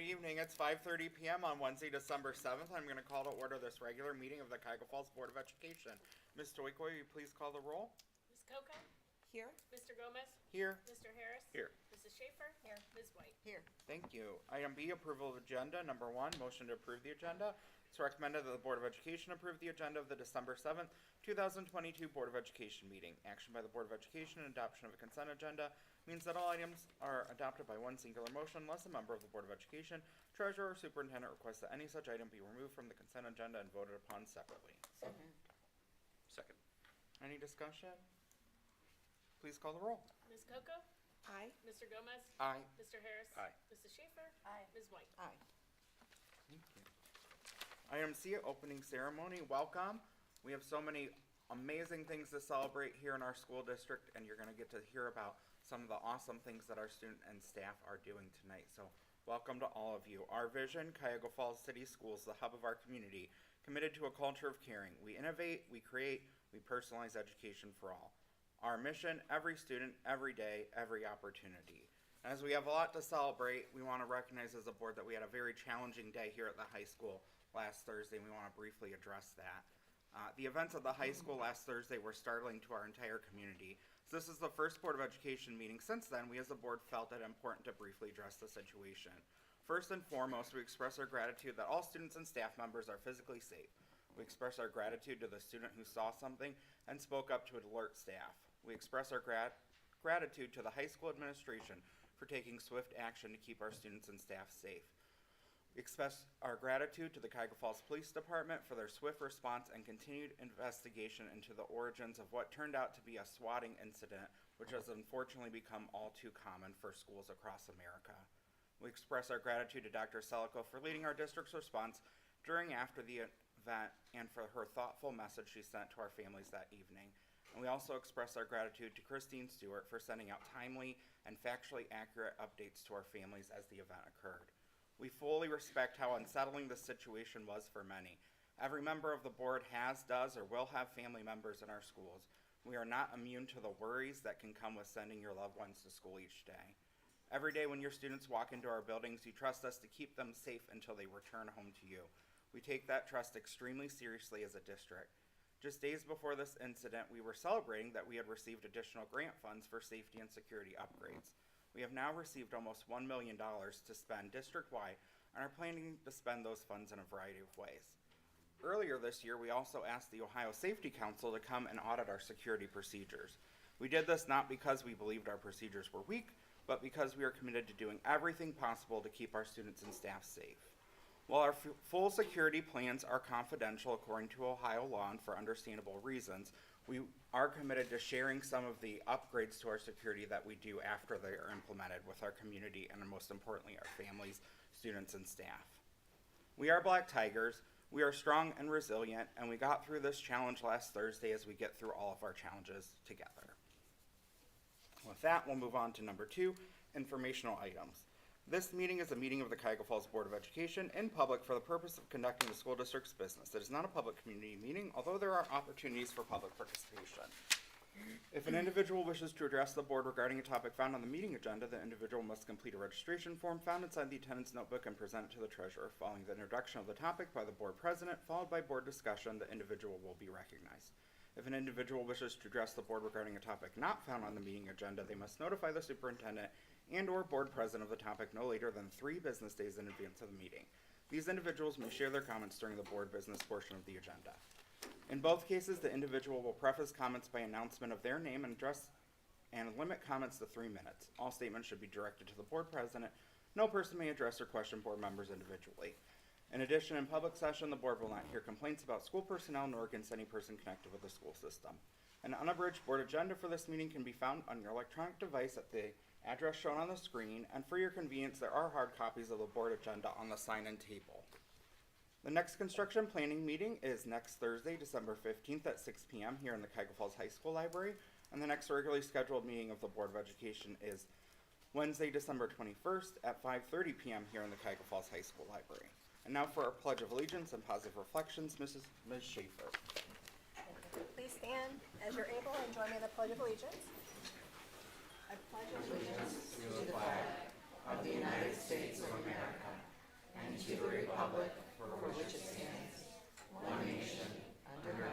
evening. It's 5:30 p.m. on Wednesday, December 7th. I'm going to call to order this regular meeting of the Cuyahoga Falls Board of Education. Ms. Stoiko, will you please call the roll? Ms. Coco? Here. Mr. Gomez? Here. Mr. Harris? Here. Mrs. Schaefer? Here. Ms. White? Here. Thank you. Item B, approval of agenda. Number 1, motion to approve the agenda. It's recommended that the Board of Education approve the agenda of the December 7th, 2022 Board of Education meeting. Action by the Board of Education and adoption of a consent agenda means that all items are adopted by one singular motion unless a member of the Board of Education, treasurer, or superintendent requests that any such item be removed from the consent agenda and voted upon separately. Second. Any discussion? Please call the roll. Ms. Coco? Aye. Mr. Gomez? Aye. Mr. Harris? Aye. Mrs. Schaefer? Aye. Ms. White? Aye. Thank you. Item C, opening ceremony. Welcome. We have so many amazing things to celebrate here in our school district, and you're going to get to hear about some of the awesome things that our student and staff are doing tonight. So welcome to all of you. Our vision, Cuyahoga Falls City Schools, the hub of our community, committed to a culture of caring. We innovate, we create, we personalize education for all. Our mission, every student, every day, every opportunity. As we have a lot to celebrate, we want to recognize as a board that we had a very challenging day here at the high school last Thursday, and we want to briefly address that. The events at the high school last Thursday were startling to our entire community. So this is the first Board of Education meeting since then. We as a board felt it important to briefly address the situation. First and foremost, we express our gratitude that all students and staff members are physically safe. We express our gratitude to the student who saw something and spoke up to alert staff. We express our gratitude to the high school administration for taking swift action to keep our students and staff safe. We express our gratitude to the Cuyahoga Falls Police Department for their swift response and continued investigation into the origins of what turned out to be a swatting incident, which has unfortunately become all too common for schools across America. We express our gratitude to Dr. Selico for leading our district's response during and after the event and for her thoughtful message she sent to our families that evening. And we also express our gratitude to Christine Stewart for sending out timely and factually accurate updates to our families as the event occurred. We fully respect how unsettling this situation was for many. Every member of the board has, does, or will have family members in our schools. We are not immune to the worries that can come with sending your loved ones to school each day. Every day when your students walk into our buildings, you trust us to keep them safe until they return home to you. We take that trust extremely seriously as a district. Just days before this incident, we were celebrating that we had received additional grant funds for safety and security upgrades. We have now received almost $1 million to spend district-wide and are planning to spend those funds in a variety of ways. Earlier this year, we also asked the Ohio Safety Council to come and audit our security procedures. We did this not because we believed our procedures were weak, but because we are committed to doing everything possible to keep our students and staff safe. While our full security plans are confidential according to Ohio law and for understandable reasons, we are committed to sharing some of the upgrades to our security that we do after they are implemented with our community and most importantly our families, students, and staff. We are Black Tigers, we are strong and resilient, and we got through this challenge last Thursday as we get through all of our challenges together. With that, we'll move on to number 2, informational items. This meeting is a meeting of the Cuyahoga Falls Board of Education in public for the purpose of conducting the school district's business. It is not a public community meeting, although there are opportunities for public participation. If an individual wishes to address the board regarding a topic found on the meeting agenda, the individual must complete a registration form found inside the attendance notebook and present it to the treasurer. Following the introduction of the topic by the board president, followed by board discussion, the individual will be recognized. If an individual wishes to address the board regarding a topic not found on the meeting agenda, they must notify the superintendent and or board president of the topic no later than 3 business days in advance of the meeting. These individuals may share their comments during the board business portion of the agenda. In both cases, the individual will preface comments by announcement of their name and address and limit comments to 3 minutes. All statements should be directed to the board president. No person may address or question board members individually. In addition, in public session, the board will not hear complaints about school personnel nor against any person connected with the school system. An unabridged board agenda for this meeting can be found on your electronic device at the address shown on the screen, and for your convenience, there are hard copies of the board agenda on the sign-in table. The next construction planning meeting is next Thursday, December 15th at 6 p.m. here in the Cuyahoga Falls High School Library, and the next regularly scheduled meeting of the Board of Education is Wednesday, December 21st at 5:30 p.m. here in the Cuyahoga Falls High School Library. And now for our Pledge of Allegiance and positive reflections, Ms. Schaefer. Please stand as you're able and join me in the Pledge of Allegiance. I pledge allegiance to the flag of the United States of America republic for which it stands, one nation, under God,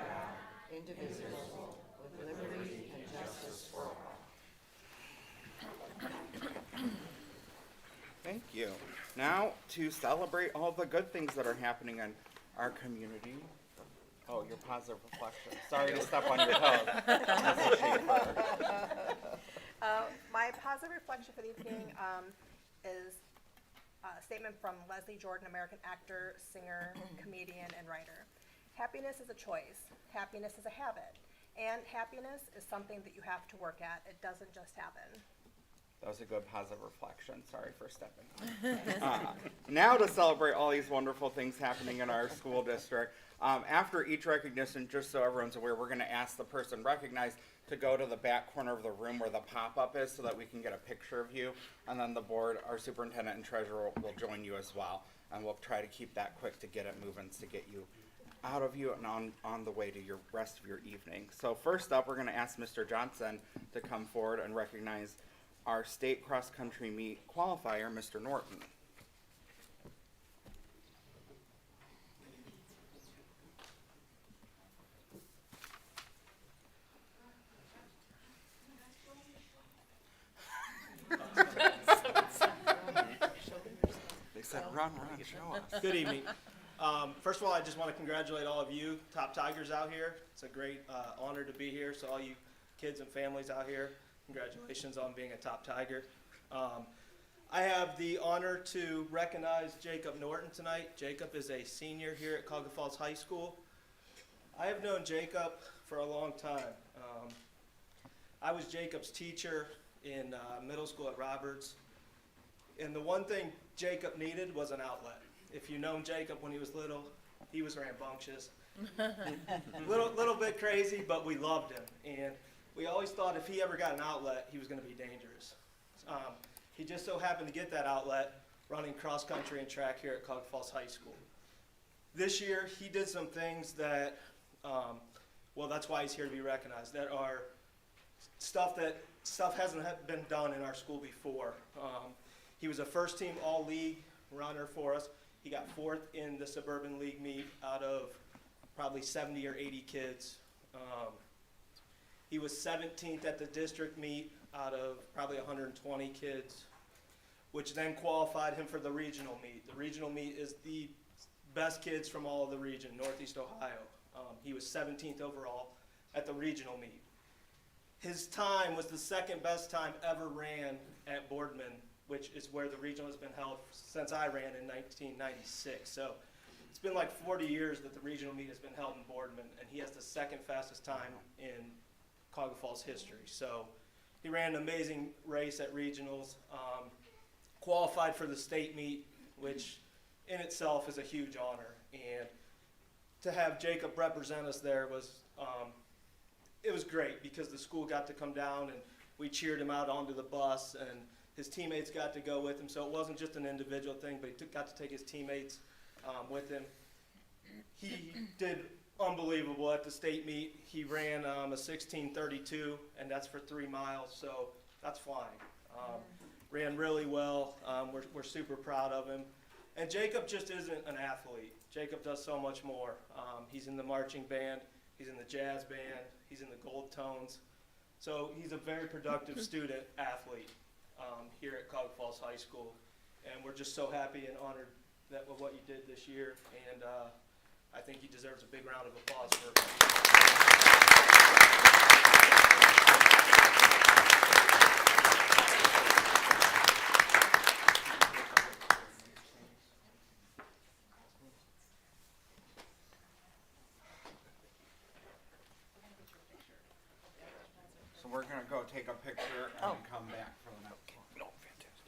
indivisible, with liberty and justice for all. Thank you. Now, to celebrate all the good things that are happening in our community. Oh, your positive reflection. Sorry to step on your toes. Mrs. Schaefer. My positive reflection for the evening is a statement from Leslie Jordan, American actor, singer, comedian, and writer. Happiness is a choice. Happiness is a habit. And happiness is something that you have to work at. It doesn't just happen. That was a good positive reflection. Sorry for stepping on. Now to celebrate all these wonderful things happening in our school district. After each recognition, just so everyone's aware, we're going to ask the person recognized to go to the back corner of the room where the pop-up is so that we can get a picture of you. And then the board, our superintendent and treasurer will join you as well. And we'll try to keep that quick to get it moving to get you out of you and on the way to your rest of your evening. So first up, we're going to ask Mr. Johnson to come forward and recognize our state cross-country meet qualifier, Mr. Norton. They said, run, show us. Good evening. First of all, I just want to congratulate all of you Top Tigers out here. It's a great honor to be here. So all you kids and families out here, congratulations on being a Top Tiger. I have the honor to recognize Jacob Norton tonight. Jacob is a senior here at Cuyahoga Falls High School. I have known Jacob for a long time. I was Jacob's teacher in middle school at Roberts. And the one thing Jacob needed was an outlet. If you know Jacob when he was little, he was rambunctious. little bit crazy, but we loved him. And we always thought if he ever got an outlet, he was going to be dangerous. He just so happened to get that outlet running cross country and track here at Cuyahoga Falls High School. This year, he did some things that, well, that's why he's here to be recognized, that are stuff hasn't been done in our school before. He was a first team all-league runner for us. He got 4th in the suburban league meet out of probably 70 or 80 kids. He was 17th at the district meet out of probably 120 kids, which then qualified him for the regional meet. The regional meet is the best kids from all of the region, Northeast Ohio. He was 17th overall at the regional meet. His time was the second best time ever ran at Boardman, which is where the regional has been held since I ran in 1996. So it's been like 40 years that the regional meet has been held in Boardman, and he has the second fastest time in Cuyahoga Falls history. So he ran an amazing race at regionals, qualified for the state meet, which in itself is a huge honor. And to have Jacob represent us there was, it was great because the school got to come down and we cheered him out onto the bus, and his teammates got to go with him. So it wasn't just an individual thing, but he got to take his teammates with him. He did unbelievable at the state meet. He ran a 16:32, and that's for 3 miles, so that's flying. Ran really well. We're super proud of him. And Jacob just isn't an athlete. Jacob does so much more. He's in the marching band. He's in the jazz band. He's in the Gold Tones. So he's a very productive student athlete here at Cuyahoga Falls High School. And we're just so happy and honored that with what you did this year. And I think he deserves a big round of applause for So we're going to go take a picture and come back for the next one. No, fantastic.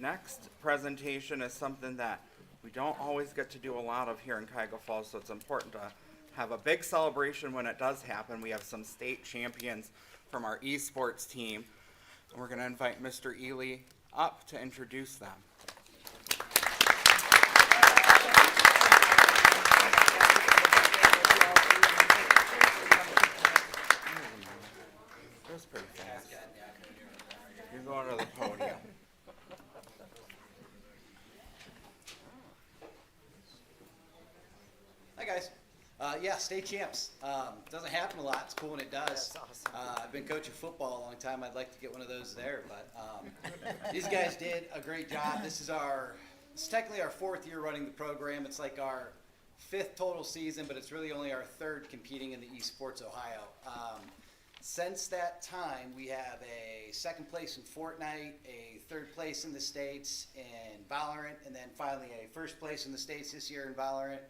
next presentation is something that we don't always get to do a lot of here in Cuyahoga Falls, so it's important to have a big celebration when it does happen. We have some state champions from our esports team, and we're going to invite Mr. Ely up to introduce them. It was pretty fast. You're going to the podium. Hi guys. Yeah, state champs. Doesn't happen a lot. It's cool when it does. I've been coaching football a long time. I'd like to get one of those there, but these guys did a great job. It's technically our 4th year running the program. It's like our 5th total season, but it's really only our 3rd competing in the Esports Ohio. Since that time, we have a 2nd place in Fortnite, a 3rd place in the States in Valorant, and then finally a 1st place in the States this year in Valorant.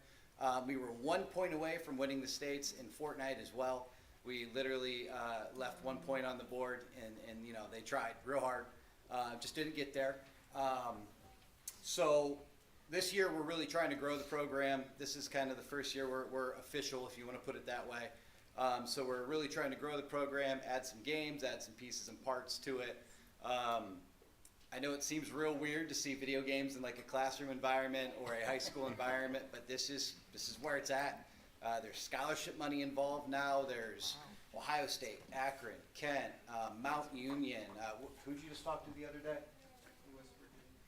We were 1 point away from winning the States in Fortnite as well. We literally left 1 point on the board, and you know, they tried real hard, just didn't get there. So this year we're really trying to grow the program. This is kind of the first year we're official, if you want to put it that way. So we're really trying to grow the program, add some games, add some pieces and parts to it. I know it seems real weird to see video games in like a classroom environment or a high school environment, but this is where it's at. There's scholarship money involved now. There's Ohio State, Akron, Kent, Mount Union. Who did you just talk to the other day?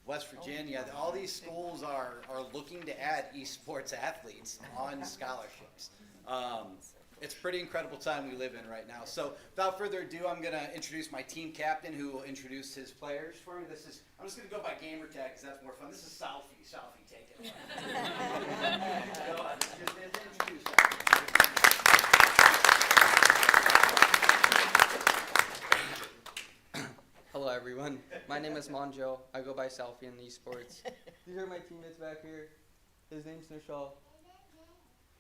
West Virginia. All these schools are looking to add esports athletes on scholarships. It's a pretty incredible time we live in right now. So without further ado, I'm going to introduce my team captain, who will introduce his players for me. I'm just going to go by gamer tag because that's more fun. This is Salfi. Salfi, take it. Go on. Just introduce that. Hello everyone, my name is Monjo. I go by Selfie in esports. These are my teammates back here. His name's Nishal.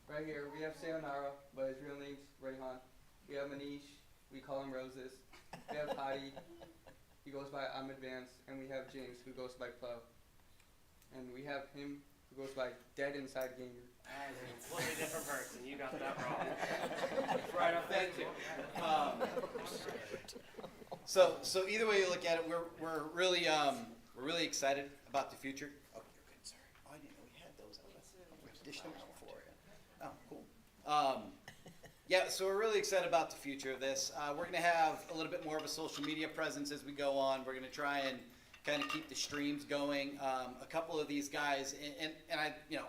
Right here we have Sayonara, but his real name's Rayhan. We have Manish, we call him Roses. We have Hadi, he goes by I'm Advanced, and we have James, who goes by Plow. And we have him, who goes by Dead Inside Gamer. Completely different person. You got that wrong. Right up there too. So either way you look at it, we're really excited about the future. Oh, you're good, sorry. Oh, I didn't know we had those. We dished them out for you. Oh, cool. Yeah, so we're really excited about the future of this. We're going to have a little bit more of a social media presence as we go on. We're going to try and kind of keep the streams going. A couple of these guys, and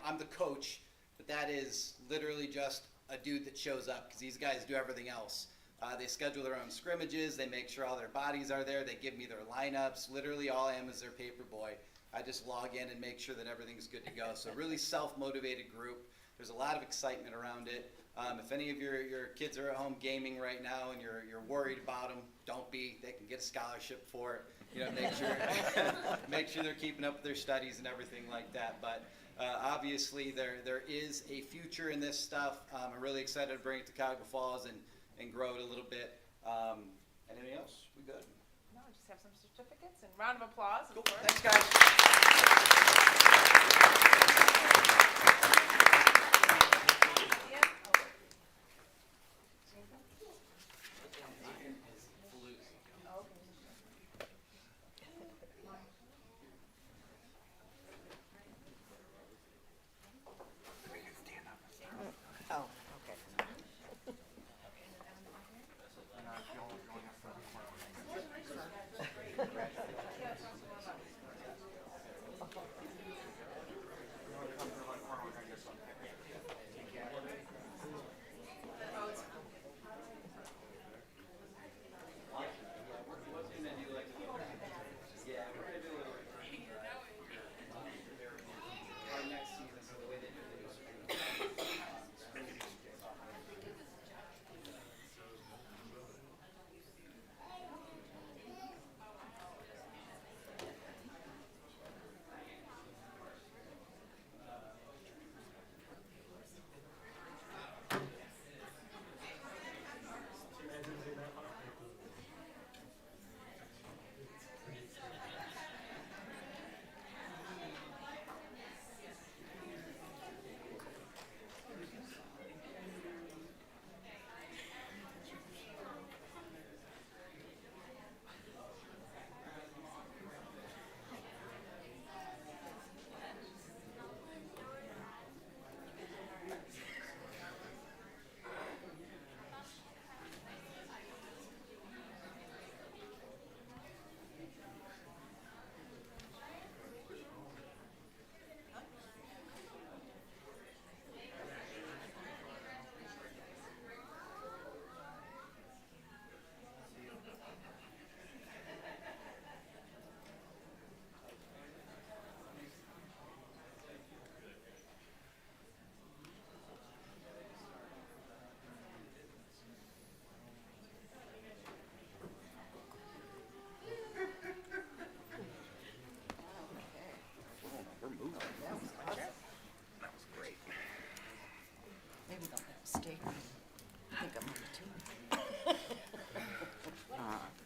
I'm the coach, but that is literally just a dude that shows up because these guys do everything else. They schedule their own scrimmages. They make sure all their bodies are there. They give me their lineups. Literally all I am is their paper boy. I just log in and make sure that everything's good to go. So really self-motivated group. There's a lot of excitement around it. If any of your kids are at home gaming right now and you're worried about them, don't be. They can get a scholarship for it. You know, make sure they're keeping up with their studies and everything like that. But obviously there is a future in this stuff. I'm really excited to bring it to Cuyahoga Falls and grow it a little bit. Anything else? We good? No, just have some certificates and round of applause. Cool. Thanks, guys. Oh, okay.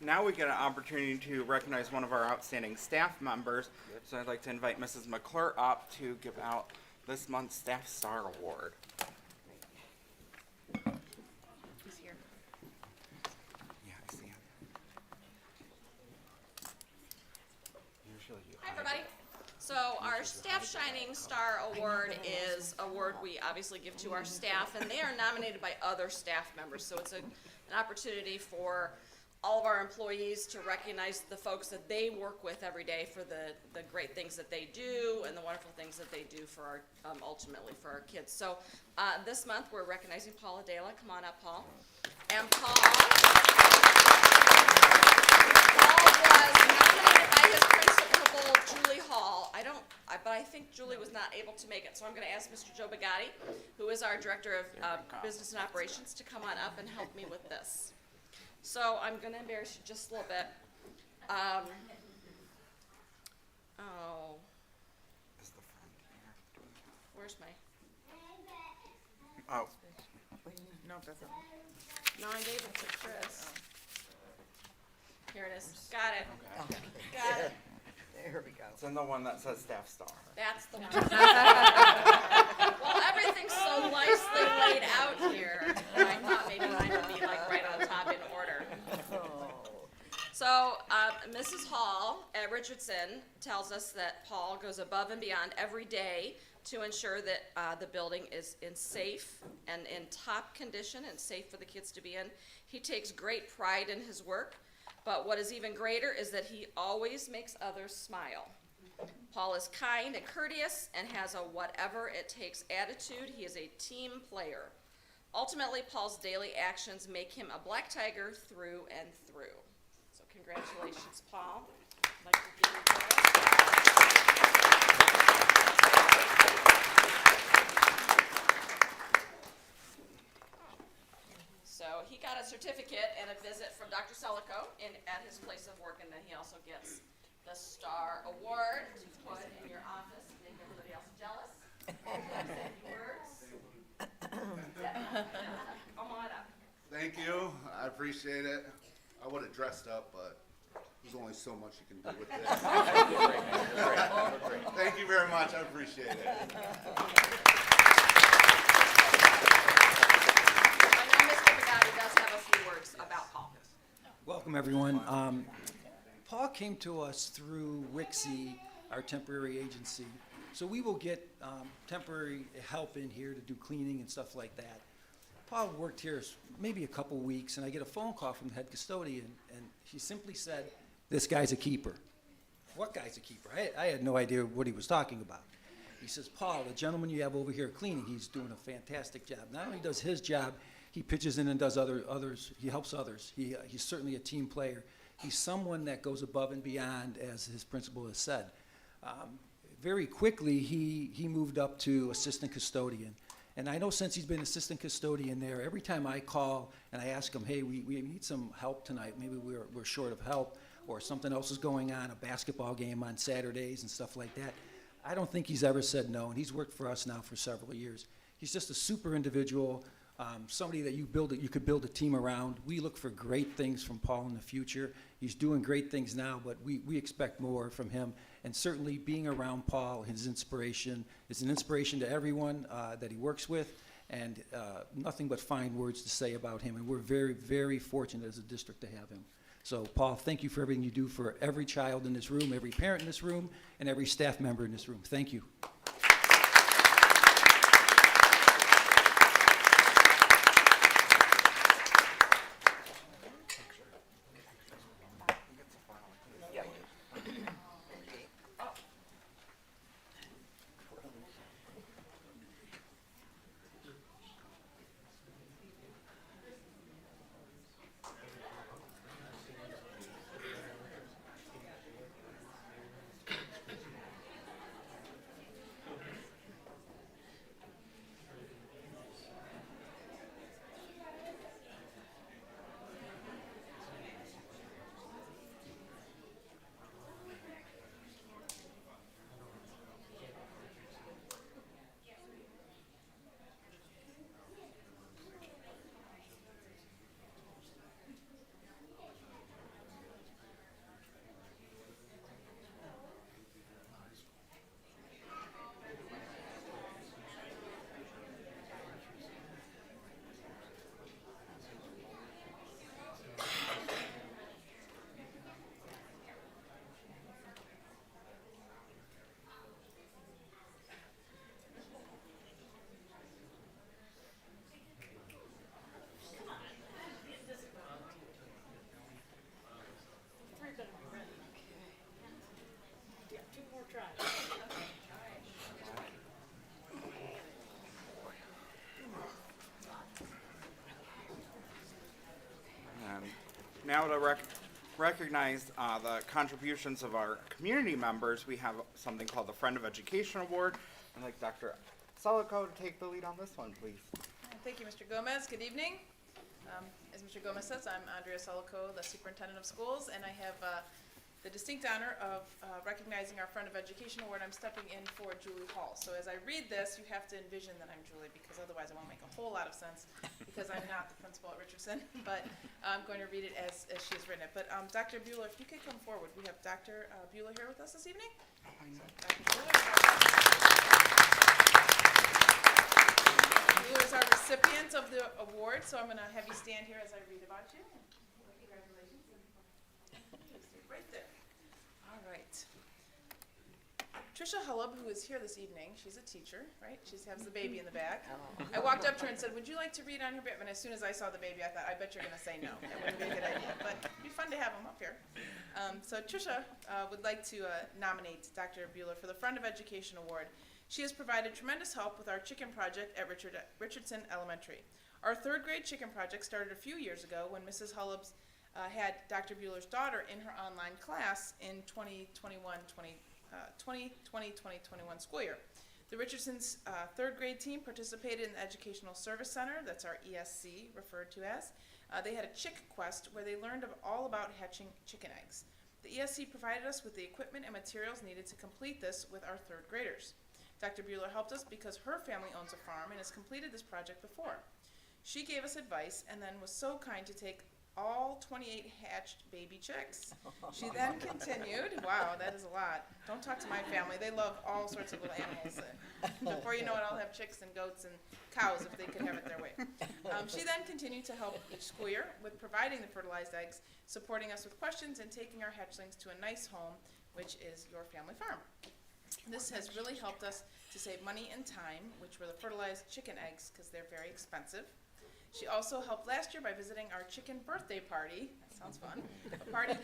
Now we get an opportunity to recognize one of our outstanding staff members. So I'd like to invite Mrs. McClure up to give out this month's Staff Star Award. He's here. Yeah, I see him. Usually you Hi, hide everybody. it. So our Staff Shining Star Award is a award we obviously give to our staff, and they are nominated by other staff members. So it's an opportunity for all of our employees to recognize the folks that they work with every day for the great things that they do and the wonderful things that they do for our, ultimately for our kids. So this month, we're recognizing Paul Adela. Come on up, Paul. And Paul was nominated by his principal, Julie Hall. But I think Julie was not able to make it, so I'm gonna ask Mr. Joe Bagatti, who is our Director of Business and Operations, to come on up and help me with this. So I'm gonna embarrass you just a little bit. Oh, Is the friend here? where's my, Oh, No, that's not. no, I gave it to Chris. Here it is, got it, got it. There we go. it's in the one that says Staff Star. That's the one. Well, everything's so nicely laid out here, that I thought maybe mine would be like right on top in order. So, Mrs. Hall at Richardson tells us that Paul goes above and beyond every day to ensure that the building is in safe and in top condition and safe for the kids to be in. He takes great pride in his work, but what is even greater is that he always makes others smile. Paul is kind and courteous and has a whatever it takes attitude. He is a team player. Ultimately, Paul's daily actions make him a black tiger through and through. So congratulations, Paul. I'd like to give you So he got a certificate and a visit from Dr. Selico at his place of work, and then he also gets the Star Award to put in your office and make everybody else jealous. Say words. Come on up. Thank you. I appreciate it. I would have dressed up, but there's only so much you can do with this. Thank you very much. I appreciate it. And then Mr. Pagani does have a few words about Paul. Welcome, everyone. Paul came to us through WIXI, our temporary agency. So we will get temporary help in here to do cleaning and stuff like that. Paul worked here maybe a couple weeks, and I get a phone call from the head custodian, and she simply said, "This guy's a keeper." What guy's a keeper? I had no idea what he was talking about. He says, "Paul, the gentleman you have over here cleaning, he's doing a fantastic job. Not only does his job, he pitches in and does others. He helps others. He's certainly a team player. He's someone that goes above and beyond, as his principal has said." Very quickly, he moved up to assistant custodian. And I know since he's been assistant custodian there, every time I call and I ask him, "Hey, we need some help tonight. Maybe we're short of help, or something else is going on, a basketball game on Saturdays and stuff like that." I don't think he's ever said no, and he's worked for us now for several years. He's just a super individual, somebody that you could build a team around. We look for great things from Paul in the future. He's doing great things now, but we expect more from him. And certainly being around Paul, his inspiration, is an inspiration to everyone that he works with, and nothing but fine words to say about him. And we're very, very fortunate as a district to have him. So Paul, thank you for everything you do for every child in this room, every parent in this room, and every staff member in this room. Thank you. Now to recognize the contributions of our community members, we have something called the Friend of Education Award. I'd like Dr. Solico to take the lead on this one, please. Thank you, Mr. Gomez. Good evening. As Mr. Gomez says, I'm Andrea Solico, the Superintendent of Schools, and I have the distinct honor of recognizing our Friend of Education Award. I'm stepping in for Julie Hall. So as I read this, you have to envision that I'm Julie, because otherwise it won't make a whole lot of sense, because I'm not the principal at Richardson, but I'm going to read it as she has written it. But Dr. Bueller, if you could come forward. We have Dr. Bueller here with us this evening. Dr. Bueller is our recipient of the award, so I'm going to have you stand here as I read about you. Congratulations. Right there. All right. Trisha Hullub, who is here this evening, she's a teacher, right? She has the baby in the back. I walked up to her and said, "Would you like to read on your baby?" And as soon as I saw the baby, I thought, I bet you're going to say no. That wouldn't be a good idea, but it'd be fun to have him up here. So Trisha would like to nominate Dr. Bueller for the Friend of Education Award. She has provided tremendous help with our chicken project at Richardson Elementary. Our third grade chicken project started a few years ago when Mrs. Hullub's had Dr. Bueller's daughter in her online class in 2020-2021 school year. The Richardson's third grade team participated in the Educational Service Center, that's our ESC referred to as. They had a chick quest where they learned all about hatching chicken eggs. The ESC provided us with the equipment and materials needed to complete this with our third graders. Dr. Bueller helped us because her family owns a farm and has completed this project before. She gave us advice and then was so kind to take all 28 hatched baby chicks. She then continued, wow, that is a lot. Don't talk to my family. They love all sorts of little animals. Before you know it, I'll have chicks and goats and cows if they could have it their way. She then continued to help each school year with providing the fertilized eggs, supporting us with questions, and taking our hatchlings to a nice home, which is your family farm. This has really helped us to save money and time, which were the fertilized chicken eggs, because they're very expensive. She also helped last year by visiting our chicken birthday party. That sounds fun. A party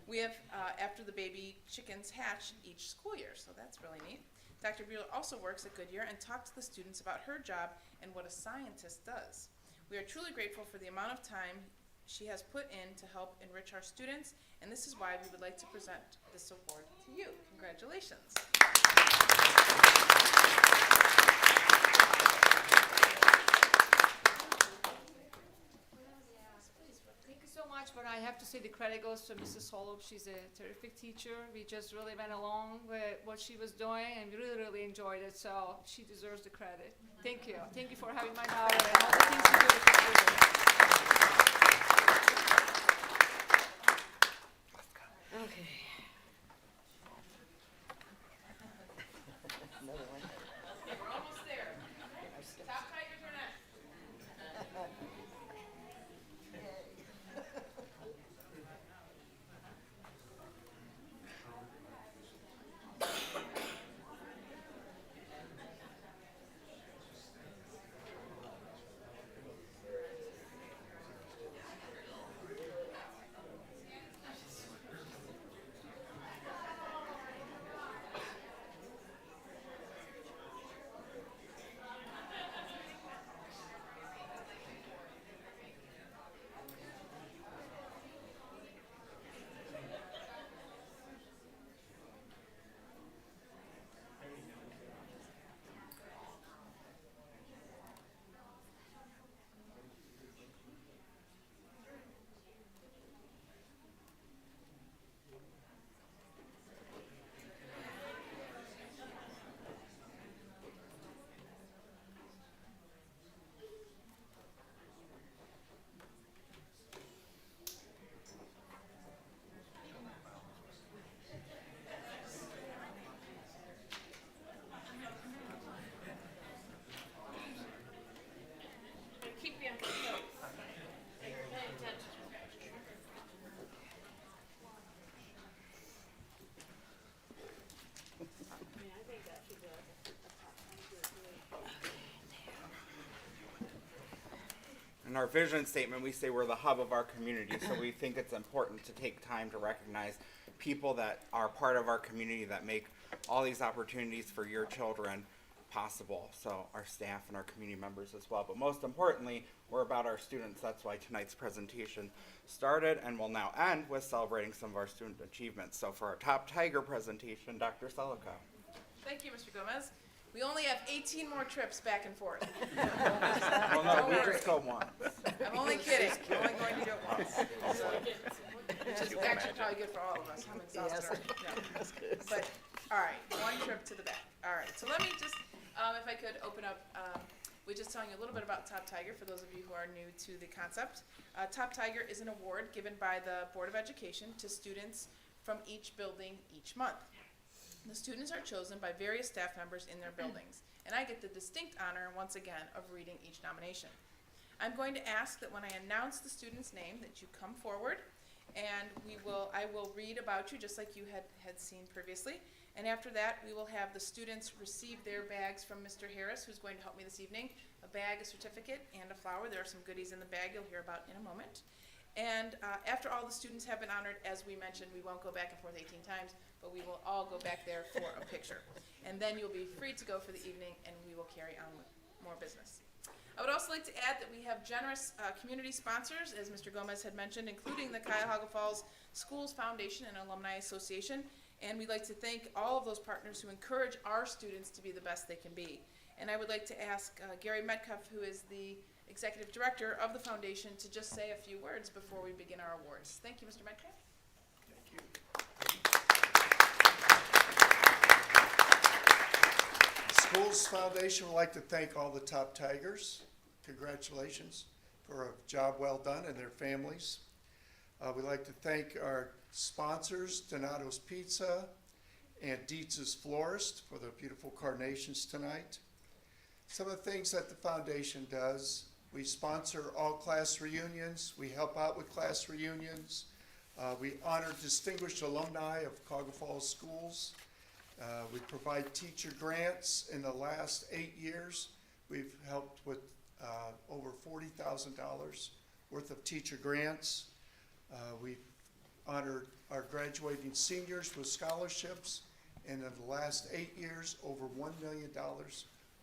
we have after the baby chickens hatch each school year, so that's really neat. Dr. Bueller also works at Goodyear and talks to the students about her job and what a scientist does. We are truly grateful for the amount of time she has put in to help enrich our students, and this is why we would like to present this award to you. Congratulations. Thank you so much, but I have to say the credit goes to Mrs. Holub. She's a terrific teacher. We just really went along with what she was doing and we really enjoyed it, so she deserves the credit. Thank you. Thank you for having my daughter and all the things you do with the children. Okay. Another one. We're almost there. Top tigers or not? Keep you on your toes. Pay attention. In our vision statement, we say we're the hub of our community, so we think it's important to take time to recognize people that are part of our community that make all these opportunities for your children possible. So our staff and our community members as well. But most importantly, we're about our students. That's why tonight's presentation started and will now end with celebrating some of our student achievements. So for our Top Tiger presentation, Dr. Selika. Thank you, Mr. Gomez. We only have 18 more trips back and forth. Well, no, Don't we worry. just go once. I'm only kidding. I'm only going to do it once. So, which is actually probably good for all of us. I'm exhausted already. No. But, all right, one trip to the back. All right, so let me just, if I could open up, we're just telling you a little bit about Top Tiger for those of you who are new to the concept. Top Tiger is an award given by the Board of Education to students from each building each month. The students are chosen by various staff members in their buildings, and I get the distinct honor, once again, of reading each nomination. I'm going to ask that when I announce the student's name that you come forward, and I will read about you just like you had seen previously, and after that, we will have the students receive their bags from Mr. Harris, who's going to help me this evening, a bag, a certificate, and a flower. There are some goodies in the bag you'll hear about in a moment. And after all the students have been honored, as we mentioned, we won't go back and forth 18 times, but we will all go back there for a picture. And then you'll be free to go for the evening, and we will carry on with more business. I would also like to add that we have generous community sponsors, as Mr. Gomez had mentioned, including the Cuyahoga Falls Schools Foundation and Alumni Association. And we'd like to thank all of those partners who encourage our students to be the best they can be. And I would like to ask Gary Metcalf, who is the Executive Director of the Foundation, to just say a few words before we begin our awards. Thank you, Mr. Metcalf. Thank you. Schools Foundation would like to thank all the Top Tigers. Congratulations for a job well done and their families. We'd like to thank our sponsors, Donato's Pizza and Dietz's Florist, for the beautiful carnations tonight. Some of the things that the foundation does: we sponsor all class reunions, we help out with class reunions, we honor distinguished alumni of Cuyahoga Falls schools, we provide teacher grants. In the last 8 years, we've helped with over $40,000 worth of teacher grants. We've honored our graduating seniors with scholarships, and in the last 8 years, over $1 million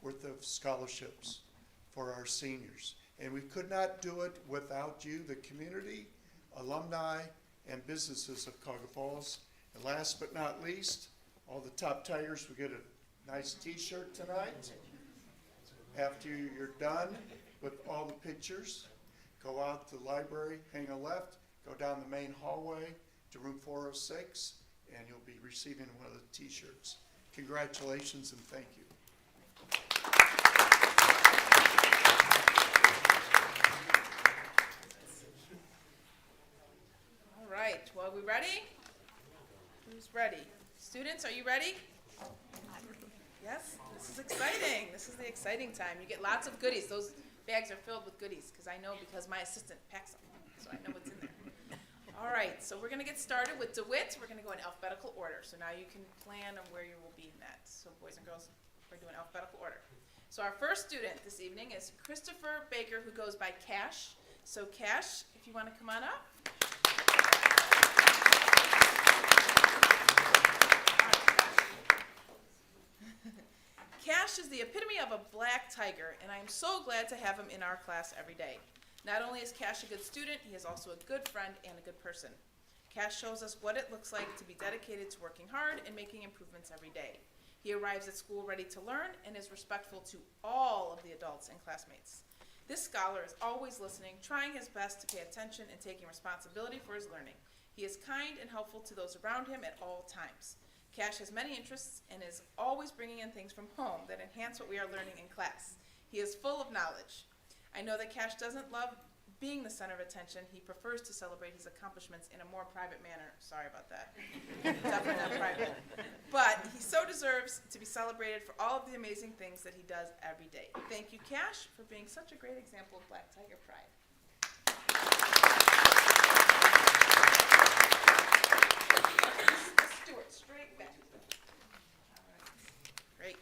worth of scholarships for our seniors. And we could not do it without you, the community, alumni, and businesses of Cuyahoga Falls. And last but not least, all the Top Tigers will get a nice t-shirt tonight. After you're done with all the pictures, go out to the library, hang a left, go down the main hallway to room 406, and you'll be receiving one of the t-shirts. Congratulations and thank you. All right, well, we ready? Who's ready? Students, are you ready? Yes, this is exciting. This is the exciting time. You get lots of goodies. Those bags are filled with goodies because I know, because my assistant packs them, so I know what's in there. All right, so we're going to get started with DeWitt. We're going to go in alphabetical order. So now you can plan on where you will be in that. So boys and girls, we're doing alphabetical order. So our first student this evening is Christopher Baker, who goes by Cash. So Cash, if you want to come on up. Cash is the epitome of a black tiger, and I am so glad to have him in our class every day. Not only is Cash a good student, he is also a good friend and a good person. Cash shows us what it looks like to be dedicated to working hard and making improvements every day. He arrives at school ready to learn and is respectful to all of the adults and classmates. This scholar is always listening, trying his best to pay attention and taking responsibility for his learning. He is kind and helpful to those around him at all times. Cash has many interests and is always bringing in things from home that enhance what we are learning in class. He is full of knowledge. I know that Cash doesn't love being the center of attention. He prefers to celebrate his accomplishments in a more private manner. Sorry about that. Definitely not private. But he so deserves to be celebrated for all of the amazing things that he does every day. Thank you, Cash, for being such a great example of Black Tiger pride. Stewart, straight back. All right. Great.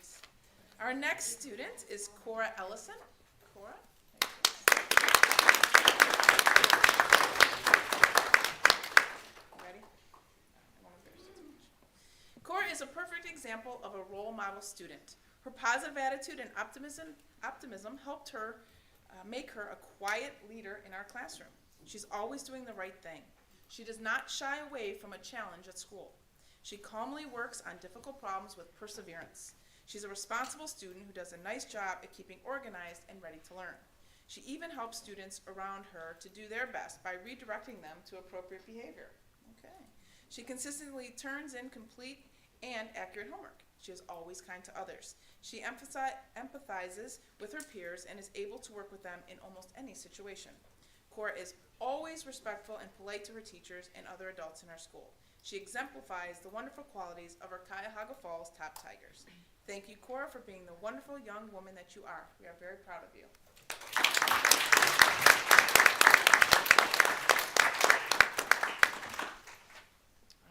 Our next student is Cora Ellison. Cora? Cora is a perfect example of a role model student Her positive attitude and optimism helped her make her a quiet leader in our classroom. She's always doing the right thing. She does not shy away from a challenge at school. She calmly works on difficult problems with perseverance. She's a responsible student who does a nice job at keeping organized and ready to learn. She even helps students around her to do their best by redirecting them to appropriate behavior. Okay. She consistently turns in complete and accurate homework. She is always kind to others. She empathizes with her peers and is able to work with them in almost any situation. Cora is always respectful and polite to her teachers and other adults in our school. She exemplifies the wonderful qualities of our Cuyahoga Falls Top Tigers. Thank you, Cora, for being the wonderful young woman that you are. We are very proud of you.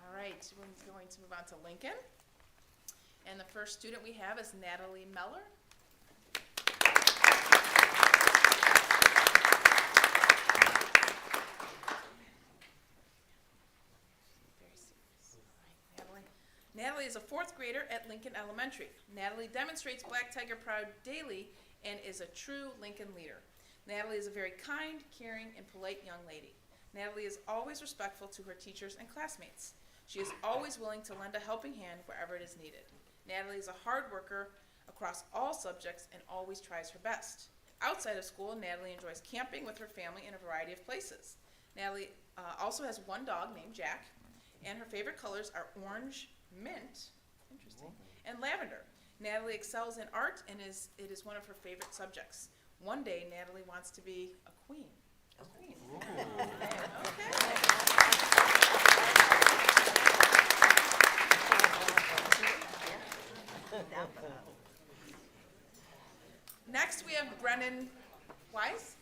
All right, we're going to move on to Lincoln. And the first student we have is Natalie Meller. Natalie is a fourth grader at Lincoln Elementary. Natalie demonstrates Black Tiger Pride daily and is a true Lincoln leader. Natalie is a very kind, caring, and polite young lady. Natalie is always respectful to her teachers and classmates. She is always willing to lend a helping hand wherever it is needed. Natalie is a hard worker across all subjects and always tries her best. Outside of school, Natalie enjoys camping with her family in a variety of places. Natalie also has one dog named Jack, and her favorite colors are orange, mint, interesting, and lavender. Natalie excels in art and it is one of her favorite subjects. One day, Natalie wants to be a queen. A queen. Next, we have Brennan Wise.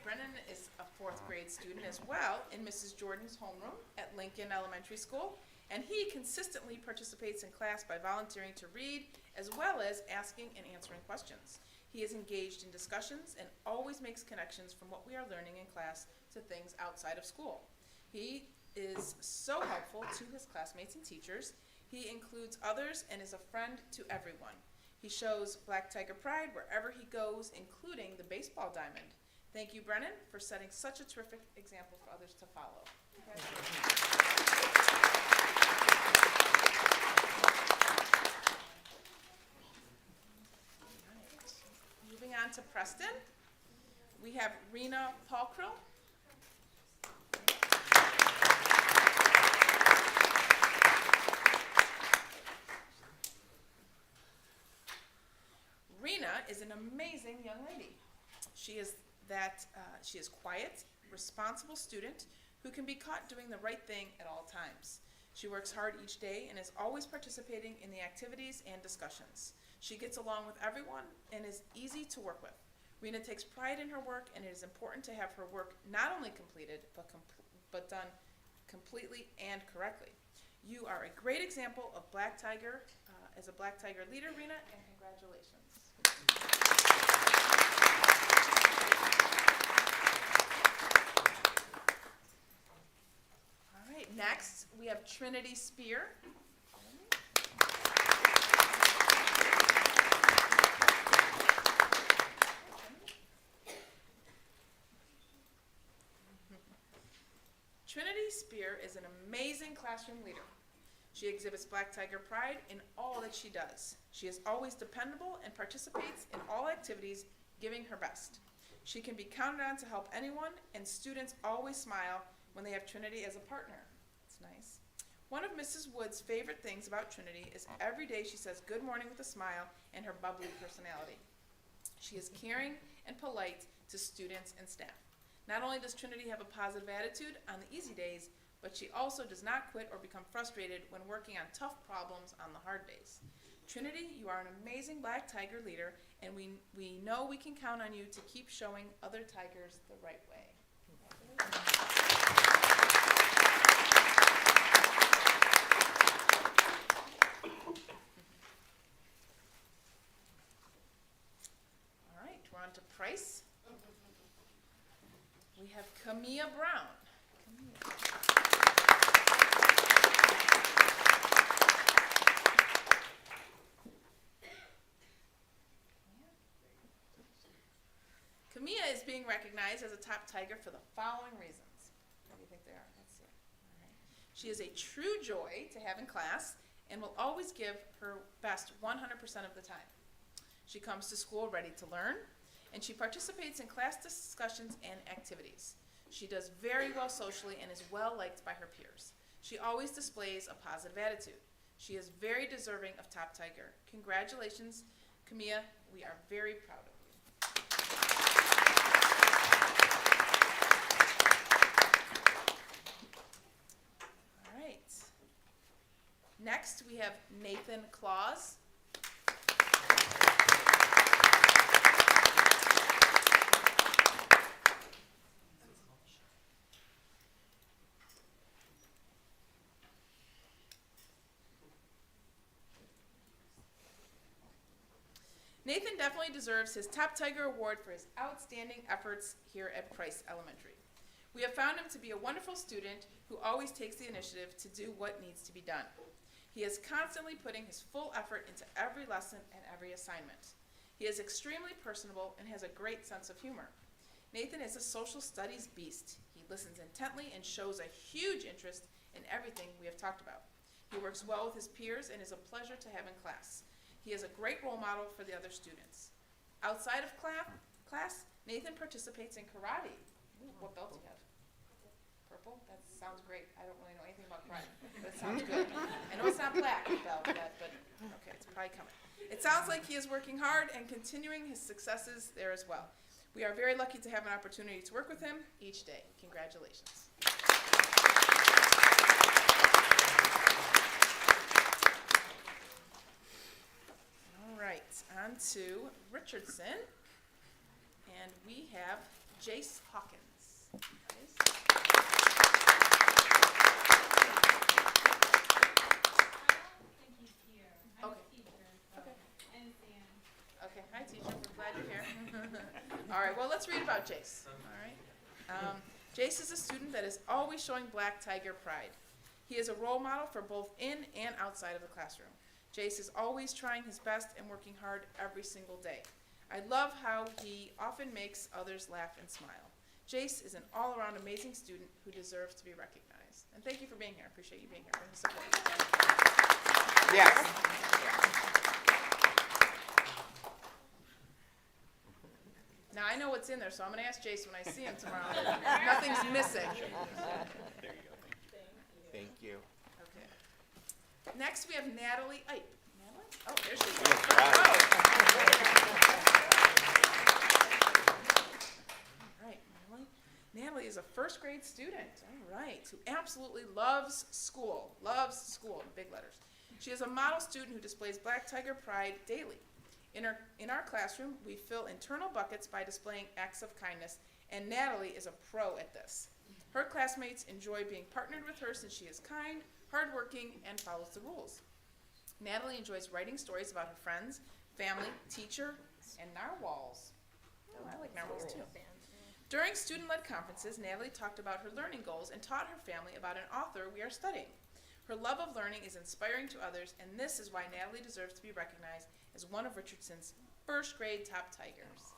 Brennan is a fourth grade student as well in Mrs. Jordan's homeroom at Lincoln Elementary School, and he consistently participates in class by volunteering to read as well as asking and answering questions. He is engaged in discussions and always makes connections from what we are learning in class to things outside of school. He is so helpful to his classmates and teachers. He includes others and is a friend to everyone. He shows Black Tiger Pride wherever he goes, including the baseball diamond. Thank you, Brennan, for setting such a terrific example for others to follow. Moving on to Preston, we have Rena Paulkrill. Rena is an amazing young lady. She is quiet, responsible student who can be caught doing the right thing at all times. She works hard each day and is always participating in the activities and discussions. She gets along with everyone and is easy to work with. Rena takes pride in her work, and it is important to have her work not only completed, but done completely and correctly. You are a great example of Black Tiger, as a Black Tiger leader, Rena, and congratulations. Next, we have Trinity Spear. Trinity Spear is an amazing classroom leader. She exhibits Black Tiger Pride in all that she does. She is always dependable and participates in all activities, giving her best. She can be counted on to help anyone, and students always smile when they have Trinity as a partner. Nice. One of Mrs. Wood's favorite things about Trinity is every day she says good morning with a smile and her bubbly personality. She is caring and polite to students and staff. Not only does Trinity have a positive attitude on the easy days, but she also does not quit or become frustrated when working on tough problems on the hard days. Trinity, you are an amazing Black Tiger leader, and we know we can count on you to keep showing other Tigers the right way. On to Price. We have Camilla Brown. Camilla. Camilla is being recognized as a top Tiger for the following reasons. What do you think they are? Let's see. All right. She is a true joy to have in class and will always give her best 100% of the time. She comes to school ready to learn, and she participates in class discussions and activities. She does very well socially and is well liked by her peers. She always displays a positive attitude. She is very deserving of top Tiger. Congratulations, Camilla. We are very proud of you. All right. Next, we have Nathan Claus. Nathan definitely deserves his Top Tiger Award for his outstanding efforts here at Price Elementary. We have found him to be a wonderful student who always takes the initiative to do what needs to be done. He is constantly putting his full effort into every lesson and every assignment. He is extremely personable and has a great sense of humor. Nathan is a social studies beast. He listens intently and shows a huge interest in everything we have talked about. He works well with his peers and is a pleasure to have in class. He is a great role model for the other students. Outside of class, Nathan participates in karate. Ooh, what belt do you have? Purple? That sounds great. I don't really know anything about karate, but it sounds good. I know it's not black belt, but okay, it's probably coming. It sounds like he is working hard and continuing his successes there as well. We are very lucky to have an opportunity to work with him each day. Congratulations. All right, on to Richardson, and we have Jace Hawkins. Jace? Okay, hi teacher, we're glad you're here. All right, well, let's read about Jace. All right. Jace is a student that is always showing Black Tiger pride. He is a role model for both in and outside of the classroom. Jace is always trying his best and working hard every single day. I love how he often makes others laugh and smile. Jace is an all-around amazing student who deserves to be recognized. And thank you for being here. I appreciate you being here and the support. Yes. Now, I know what's in there, so I'm going to ask Jace when I see him tomorrow. Nothing's missing. There you go. Thank you. Okay. Next, we have Natalie Ipe. Natalie? Oh, there she is. Yes, right. All right, Natalie. Natalie is a first grade student, all right, who absolutely loves school. Loves school, in big letters. She is a model student who displays Black Tiger pride daily. In our classroom, we fill internal buckets by displaying acts of kindness, and Natalie is a pro at this. Her classmates enjoy being partnered with her since she is kind, hardworking, and follows the rules. Natalie enjoys writing stories about her friends, family, teacher, and narwhals. Oh, I like narwhals too. During student-led conferences, Natalie talked about her learning goals and taught her family about an author we are studying. Her love of learning is inspiring to others, and this is why Natalie deserves to be recognized as one of Richardson's first grade top Tigers.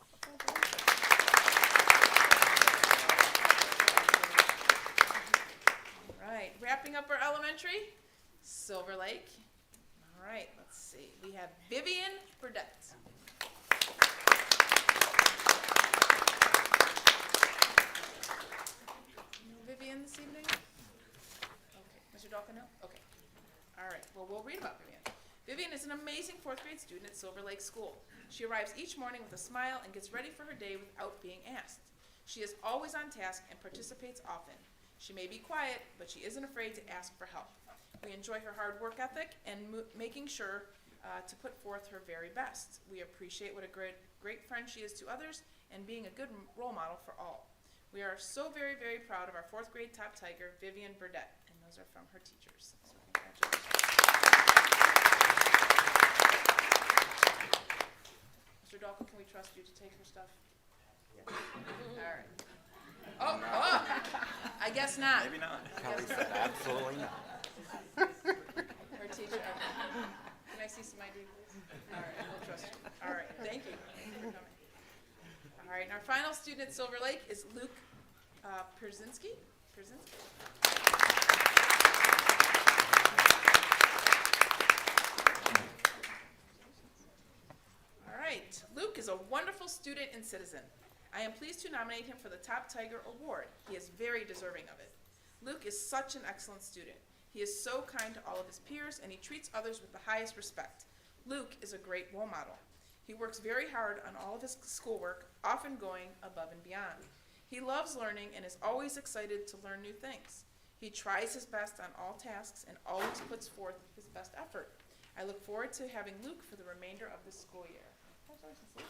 All right, wrapping up our elementary, Silver Lake. All right, let's see. We have Vivian Burdett. Vivian this evening? Okay, Mr. Dawkin, no? Okay. All right, well, we'll read about Vivian. Vivian is an amazing fourth grade student at Silver Lake School. She arrives each morning with a smile and gets ready for her day without being asked. She is always on task and participates often. She may be quiet, but she isn't afraid to ask for help. We enjoy her hard work ethic and making sure to put forth her very best. We appreciate what a great friend she is to others and being a good role model for all. We are so very, very proud of our fourth grade top Tiger, Vivian Burdett, and those are from her teachers. So congratulations. Mr. Dawkins, can we trust you to take her stuff? Yeah. All right. Oh, I guess not. Maybe not. I guess Kelly said not. absolutely not. Her teacher. Okay. Can I see some ID, please? All right, we'll trust you. All right, thank you. Thank you for coming. All All right, and our final student at Silver Lake is Luke Pierzynski. All right, Luke is a wonderful student and citizen. I am pleased to nominate him for the Top Tiger Award. He is very deserving of it. Luke is such an excellent student. He is so kind to all of his peers, and he treats others with the highest respect. Luke is a great role model. He works very hard on all of his schoolwork, often going above and beyond. He loves learning and is always excited to learn new things. He tries his best on all tasks and always puts forth his best effort. I look forward to having Luke for the remainder of the school year. Congratulations, Luke.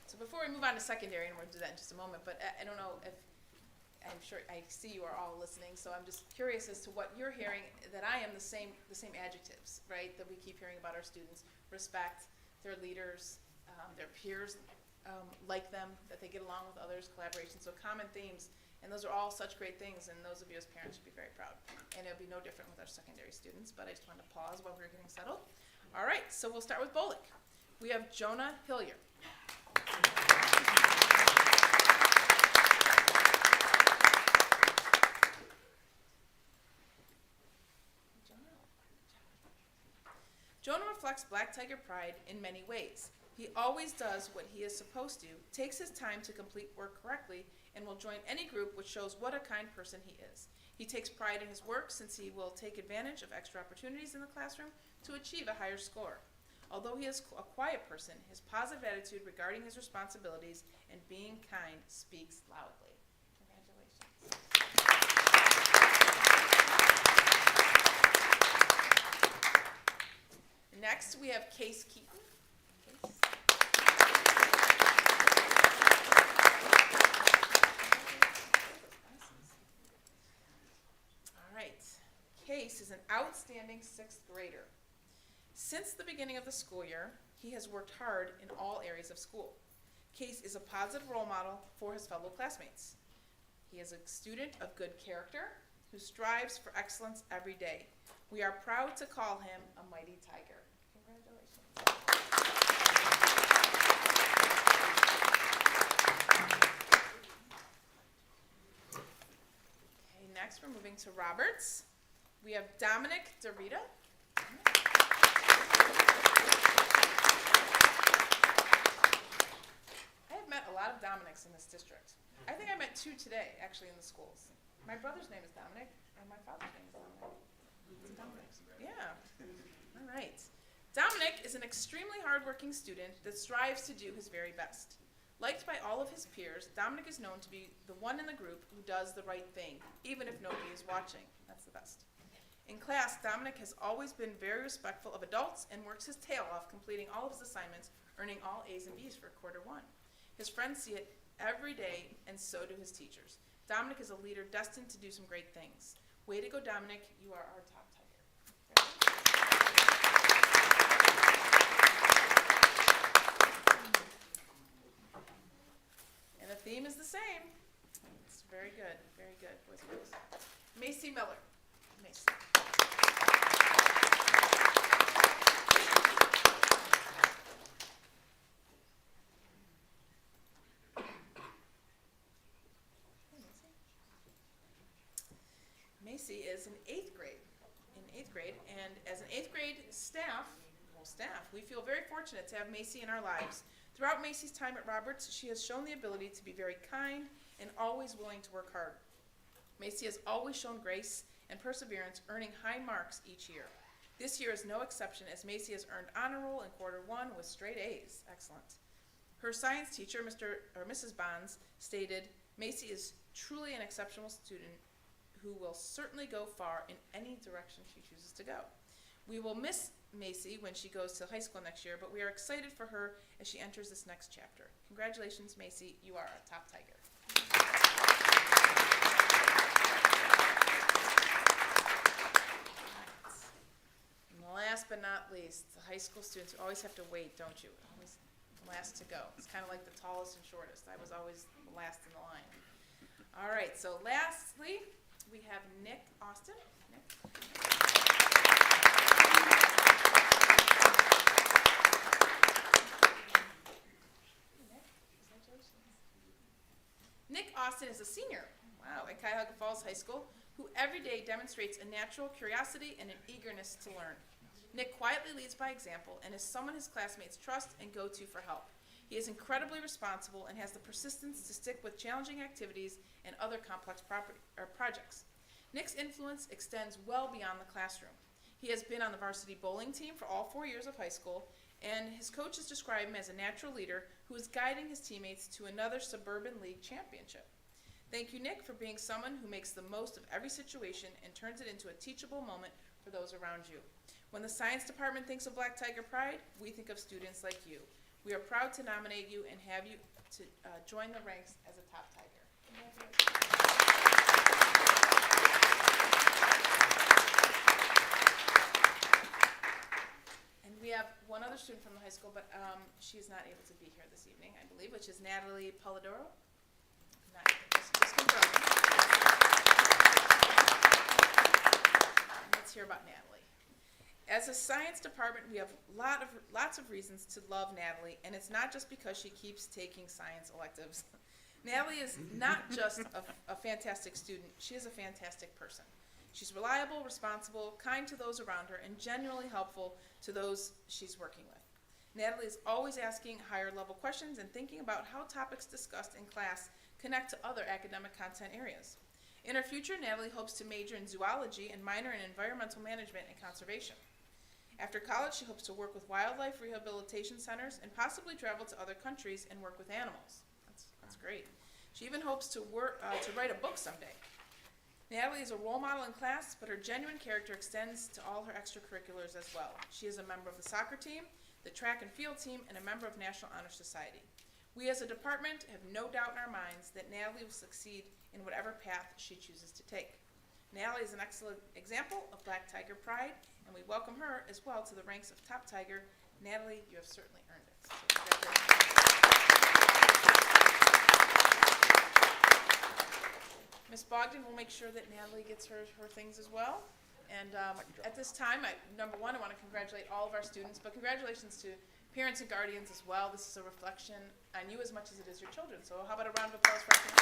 So before we move on to secondary, and we'll do that in just a moment, but I don't know if, I'm sure, I see you are all listening, so I'm just curious as to what you're hearing, that I am the same adjectives, right, that we keep hearing about our students. Respect, their leaders, their peers like them, that they get along with others, collaboration, so common themes, and those are all such great things, and those of you as parents should be very proud. And it'll be no different with our secondary students, but I just wanted to pause while we were getting settled. All right, so we'll start with Bolick. We have Jonah Hillier. Jonah reflects Black Tiger pride in many ways. He always does what he is supposed to, takes his time to complete work correctly, and will join any group which shows what a kind person he is. He takes pride in his work since he will take advantage of extra opportunities in the classroom to achieve a higher score. Although he is a quiet person, his positive attitude regarding his responsibilities and being kind speaks loudly. Congratulations. Next, we have Case Keaton. All right. Case is an outstanding 6th grader. Since the beginning of the school year, he has worked hard in all areas of school. Case is a positive role model for his fellow classmates. He is a student of good character who strives for excellence every day. We are proud to call him a mighty tiger. Congratulations. Okay, next we're moving to Roberts. We have Dominic DeRita. I have met a lot of Dominics in this district. I think I met 2 today, actually, in the schools. My brother's name is Dominic, and my father's name is Dominic. It's Dominic. Yeah. All right. Dominic is an extremely hardworking student that strives to do his very best. Liked by all of his peers, Dominic is known to be the one in the group who does the right thing, even if nobody is watching. That's the best. In class, Dominic has always been very respectful of adults and works his tail off, completing all of his assignments, earning all A's and B's for quarter 1. His friends see it every day, and so do his teachers. Dominic is a leader destined to do some great things. Way to go, Dominic. You are our top tiger. And the theme is the same. It's very good, boys and girls. Macy Miller. Macy. Macy is in 8th grade, and as an 8th grade staff, we feel very fortunate to have Macy in our lives. Throughout Macy's time at Roberts, she has shown the ability to be very kind and always willing to work hard. Macy has always shown grace and perseverance, earning high marks each year. This year is no exception, as Macy has earned honor roll in quarter 1 with straight A's. Excellent. Her science teacher, Mrs. Bonds, stated, "Macy is truly an exceptional student who will certainly go far in any direction she chooses to go. We will miss Macy when she goes to high school next year, but we are excited for her as she enters this next chapter. Congratulations, Macy. You are a top tiger." And last but not least, the high school students, you always have to wait, don't you? Always last to go. It's kind of like the tallest and shortest. I was always last in the line. All right, so lastly, we have Nick Austin. Nick. Bogdan is a senior, wow, at Cuyahoga Falls High School, who every day demonstrates a natural curiosity and an eagerness to learn. Nick quietly leads by example and is someone his classmates trust and go to for help. He is incredibly responsible and has the persistence to stick with challenging activities and other complex projects. Nick's influence extends well beyond the classroom. He has been on the varsity bowling team for all 4 years of high school, and his coaches describe him as a natural leader who is guiding his teammates to another Suburban League championship. Thank you, Nick, for being someone who makes the most of every situation and turns it into a teachable moment for those around you. When the science department thinks of Black Tiger Pride, we think of students like you. We are proud to nominate you and have you to join the ranks as a top Tiger. And we have one other student from the high school, but she is not able to be here this evening, I believe, which is Natalie Polidoro. Just confirm. Let's hear about Natalie. As a science department, we have lots of reasons to love Natalie, and it's not just because she keeps taking science electives. Natalie is not just a fantastic student, she is a fantastic person. She's reliable, responsible, kind to those around her, and genuinely helpful to those she's working with. Natalie is always asking higher level questions and thinking about how topics discussed in class connect to other academic content areas. In her future, Natalie hopes to major in zoology and minor in environmental management and conservation. After college, she hopes to work with wildlife rehabilitation centers and possibly travel to other countries and work with animals. That's great. She even hopes to write a book someday. Natalie is a role model in class, but her genuine character extends to all her extracurriculars as well. She is a member of the soccer team, the track and field team, and a member of National Honor Society. We as a department have no doubt in our minds that Natalie will succeed in whatever path she chooses to take. Natalie is an excellent example of Black Tiger Pride, and we welcome her as well to the ranks of Top Tiger. Natalie, you have certainly earned it. So congratulations. Ms. Bogdan will make sure that Natalie gets her things as well. And at this time, number one, I want to congratulate all of our students, but congratulations to parents and guardians as well. This is a reflection on you as much as it is your children. So how about a round of applause for our parents?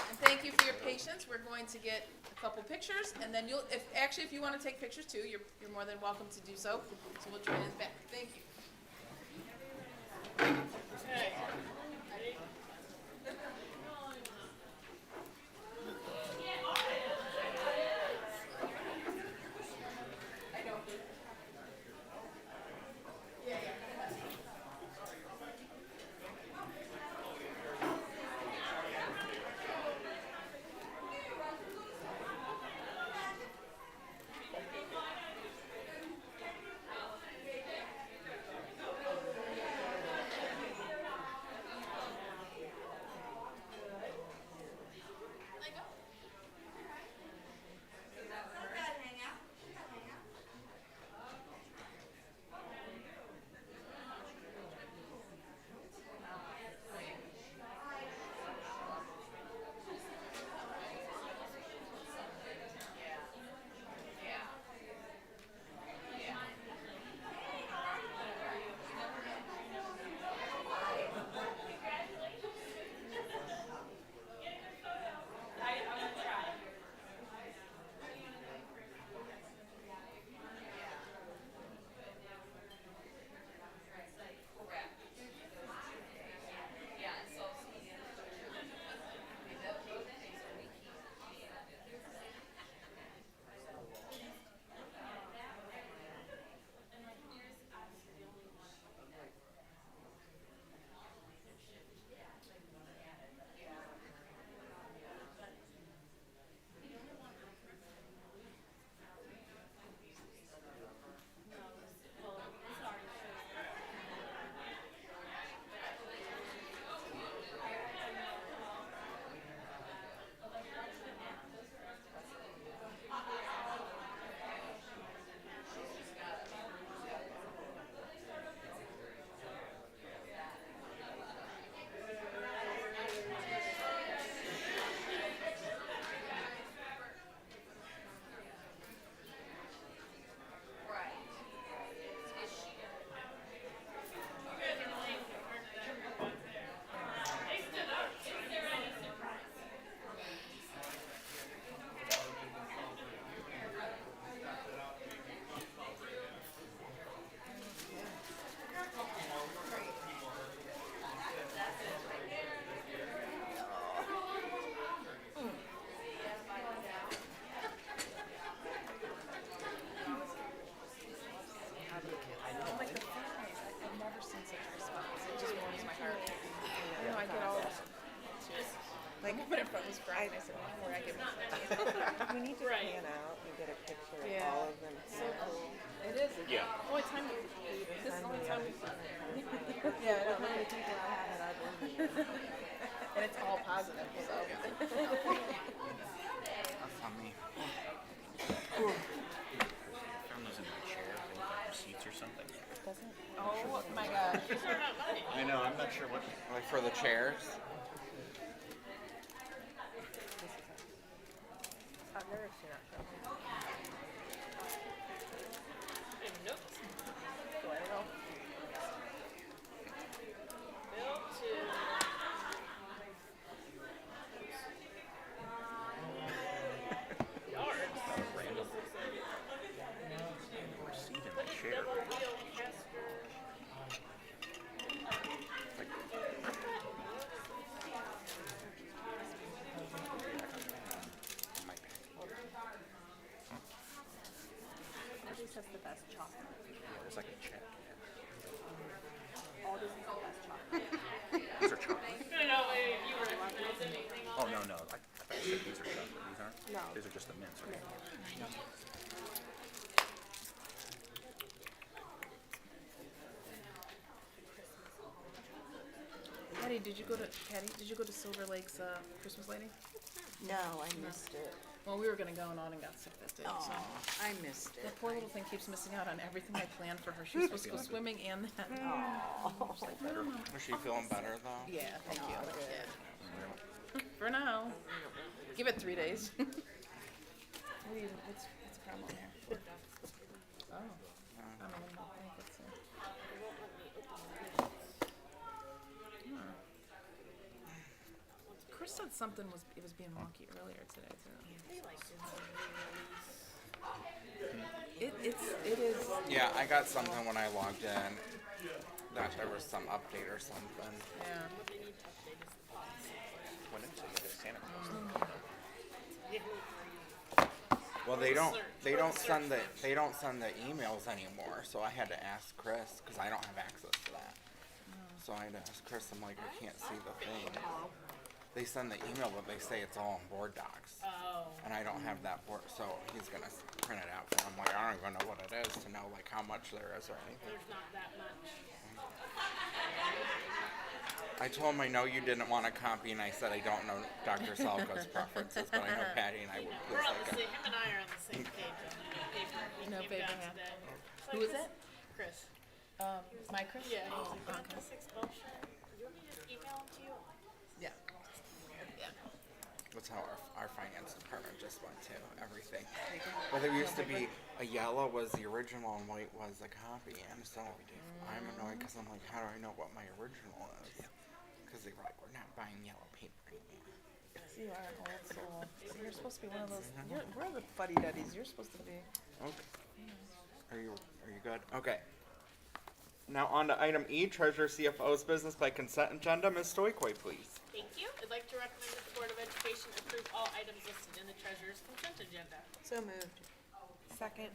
And thank you for your patience. We're going to get a couple pictures, and then if you want to take pictures too, you're more than welcome to do so. So we'll join in the back. Thank you. Okay. Ready? coming in front was crying. I said, before I get We need to Right. pan out and get a picture of Yeah. all of them. So cool. It is. Yeah. Only time this is the only time we've Yeah, I don't know how many people I have in our building. and it's all positive. So. That's on me. Found those in my chair, they look like receipts or something. Oh my gosh. These are not mine. I know, I'm not sure what. Like for the chairs. I've never seen that show. I have notes. Do I know? Bill to. Yards. Random. Receipt in my chair. Double wheel Casper. Aldi's has the best chocolate. Yeah, there's like a check. Aldi's has the best chocolate. These are chocolate. I don't know if you recognize anything on Oh, there. no. I thought you said these are chocolate. These aren't? No. These are just the mints, right? Patty, did you go to Silver Lake's Christmas lighting? No, I missed it. Well, we were gonna go and on and got sick that day. So. I missed it. That poor little thing keeps missing out on everything I planned for her. She was supposed to go swimming and that. Is she feeling better though? Yeah, thank you. Yeah. For now. Give it 3 days. What's the problem here? Oh. I don't know. I think it's, Chris said something was being wonky earlier today too. It is. Yeah, I got something when I logged in that there was some update or something. Yeah. Went into the Santa Claus. Well, they don't send the emails anymore, so I had to ask Chris because I don't have access to that. So I had to ask Chris. I'm like, I can't see the thing. They send the email, but they say it's all on board docs, Oh. and I don't have that board. So he's gonna print it out for him. I'm like, I don't even know what it is to know like how much there is or anything. There's not that much. I told him I know you didn't want a copy, and I said I don't know Dr. Salko's preferences, but I know Patty and I would We're please on like the it. same, him and I are on the same page on that paper. He No came paper, down yeah. today. It's Who like is this- it? Chris. My Chris? Yeah, he was Oh, like, you want okay. this expulsion? Do you want me to just email them to you? Yeah. Yeah. That's how our finance department just went to everything. But there used to be a yellow was the original and white was a copy, and so I'm annoyed because I'm like, how do I know what my original is? Because they're like, we're not buying yellow paper anymore. See, you are an old soul. See, you're supposed to be one of those. We're the fuddy-duddies. You're supposed to be. Okay. Are you good? Okay. Now on to item E, Treasurer CFO's business by consent agenda. Ms. Stoikoi, please. Thank you. I'd like to recommend that the Board of Education approve all items listed in the treasurer's consent agenda. So moved. Second.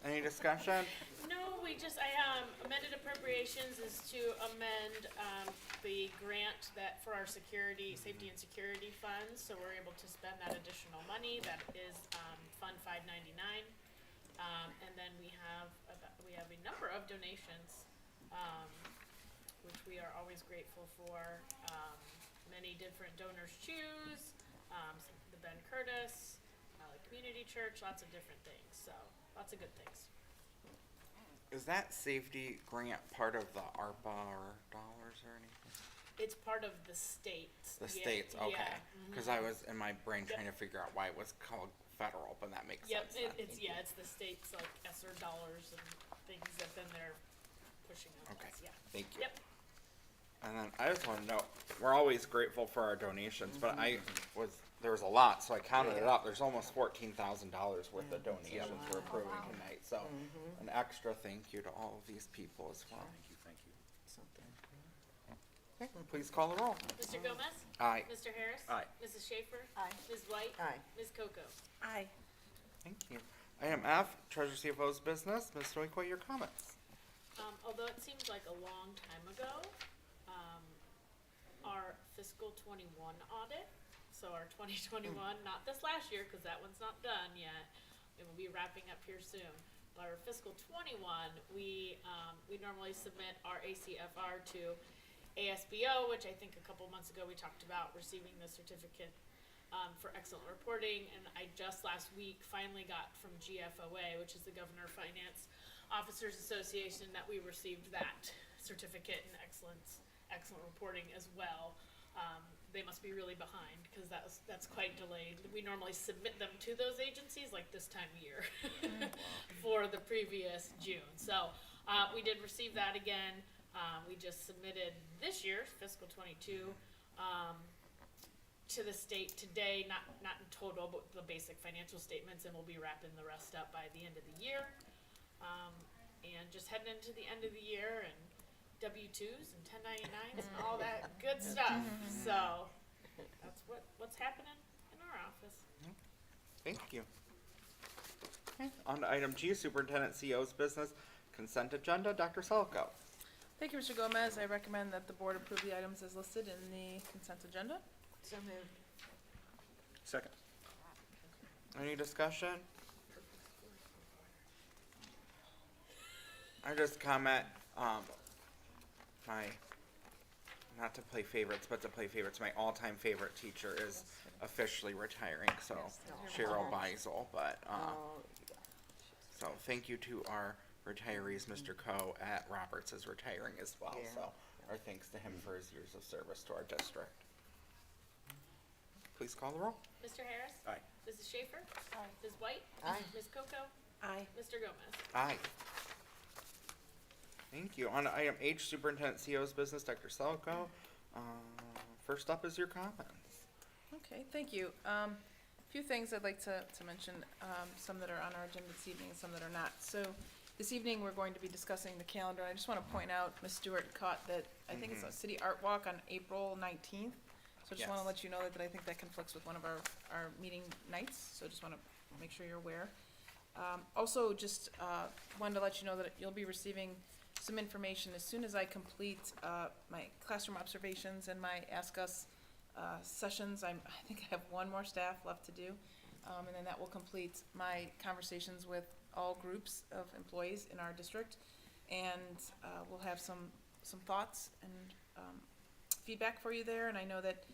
Any discussion? No, I amended appropriations is to amend, the grant that for our safety and security funds, so we're able to spend that additional money. That is, Fund 599. And then we have a number of donations, which we are always grateful for. Many different donors choose, the Ben Curtis, the Community Church, lots of different things, so lots of good things. Is that safety grant part of the ARPA or dollars or anything? It's part of the states. The Yeah, states, okay. yeah, Because I was in my brain trying to figure out why it was called federal, but that makes Yep, sense. then. it's the states like ESSER dollars and things that then they're pushing on Okay, us, yeah. thank you. Yep. And then I just want to know, we're always grateful for our donations, but there was a lot, so I counted it up. There's almost $14,000 worth of donations we're approving tonight. So an extra thank you to all of these people as well. Thank you. Okay, please call the roll. Mr. Gomez? Aye. Mr. Harris? Aye. Mrs. Schaefer? Aye. Ms. White? Aye. Ms. Coco? Aye. Thank you. Item F, Treasurer CFO's business. Ms. Stoikoi, your comments. Although it seems like a long time ago, our fiscal 21 audit. So our 2021, not this last year, because that one's not done yet. It will be wrapping up here soon. But our fiscal 21, we normally submit our ACFR to ASBO, which I think a couple months ago we talked about receiving the certificate for excellent reporting. And I just last week finally got from GFOA, which is the Governor Finance Officers Association, that we received that certificate in excellent reporting as well. They must be really behind because that's quite delayed. We normally submit them to those agencies like this time of year for the previous June. So we did receive that again. We just submitted this year's fiscal 22 to the state today, not in total, but the basic financial statements, and we'll be wrapping the rest up by the end of the year. And just heading into the end of the year and W-2s and 1099s and all that good stuff. So that's what's happening in our office. Thank you. On to item G, Superintendent CO's business consent agenda. Dr. Selko. Thank you, Mr. Gomez. I recommend that the board approve the items as listed in the consent agenda. So moved. Second. Any discussion? I just comment, not to play favorites, but to play favorites, my all-time favorite teacher is officially retiring, so Cheryl Beisel, but, so thank you to our retirees. Mr. Coe at Roberts is retiring as well, Yeah. so our thanks to him for his years of service to our district. Please call the roll. Mr. Harris? Aye. Mrs. Schaefer? Aye. Ms. White? Aye. Ms. Coco? Aye. Mr. Gomez? Aye. Thank you. On to item H, Superintendent CO's business, Dr. Selko. First up is your comments. Okay, thank you. A few things I'd like to mention, some that are on our agenda this evening and some that are not. So this evening, we're going to be discussing the calendar. I just want to point out, Ms. Stewart caught that, I think it's a city art walk on April 19th. So I just want to Yes. let you know that I think that conflicts with one of our meeting nights, so just want to make sure you're aware. Also, just wanted to let you know that you'll be receiving some information as soon as I complete my classroom observations and my Ask Us sessions. I think I have one more staff left to do, and then that will complete my conversations with all groups of employees in our district, and we'll have some thoughts and feedback for you there. And I know that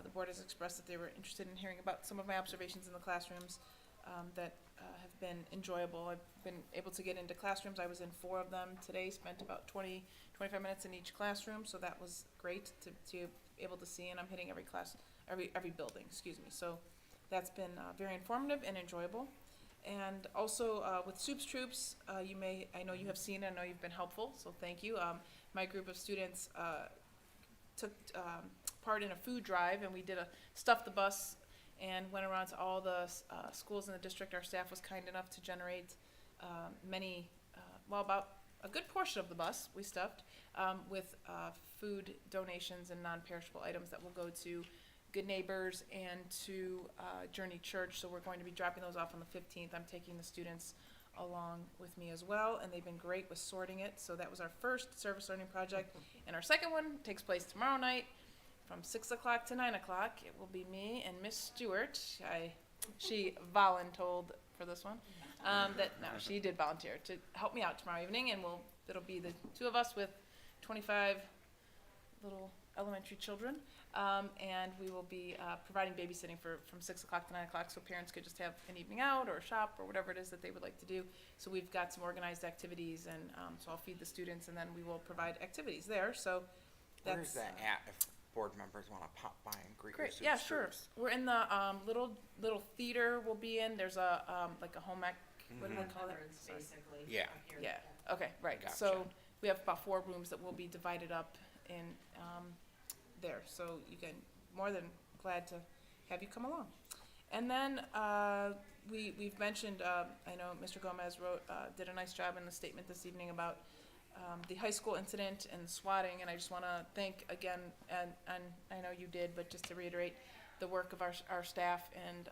the board has expressed that they were interested in hearing about some of my observations in the classrooms that have been enjoyable. I've been able to get into classrooms. I was in 4 of them today, spent about 25 minutes in each classroom, so that was great to be able to see, and I'm hitting every building, excuse me. So that's been very informative and enjoyable. And also with Soups Troops, I know you have seen, I know you've been helpful, so thank you. My group of students took part in a food drive, and we did a stuff the bus and went around to all the schools in the district. Our staff was kind enough to generate about a good portion of the bus we stuffed with food donations and non-perishable items that will go to Good Neighbors and to Journey Church. So we're going to be dropping those off on the 15th. I'm taking the students along with me as well, and they've been great with sorting it. So that was our first service learning project, and our second one takes place tomorrow night from 6 o'clock to 9 o'clock. It will be me and Miss Stewart. She voluntold for this one. She did volunteer to help me out tomorrow evening, and it'll be the 2 of us with 25 little elementary children, and we will be providing babysitting from 6 o'clock to 9 o'clock, so parents could just have an evening out or shop or whatever it is that they would like to do. So we've got some organized activities, and so I'll feed the students, and then we will provide activities there. So that's Where's that at if board members want to pop by and greet great. your Yeah, Soups sure. Troops? We're in the little theater. We'll be in. There's a like a home ec. What do they call it? Basically. Yeah. Yeah. Okay. Right. Gotcha. So we have about 4 rooms that will be divided up in there. So you can more than glad to have you come along. And then we've mentioned. I know Mr. Gomez did a nice job in the statement this evening about the high school incident and swatting, and I just want to thank again, and I know you did, but just to reiterate the work of our staff and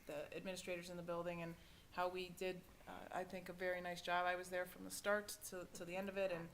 the administrators in the building, and how we did, I think, a very nice job. I was there from the start to the end of it, and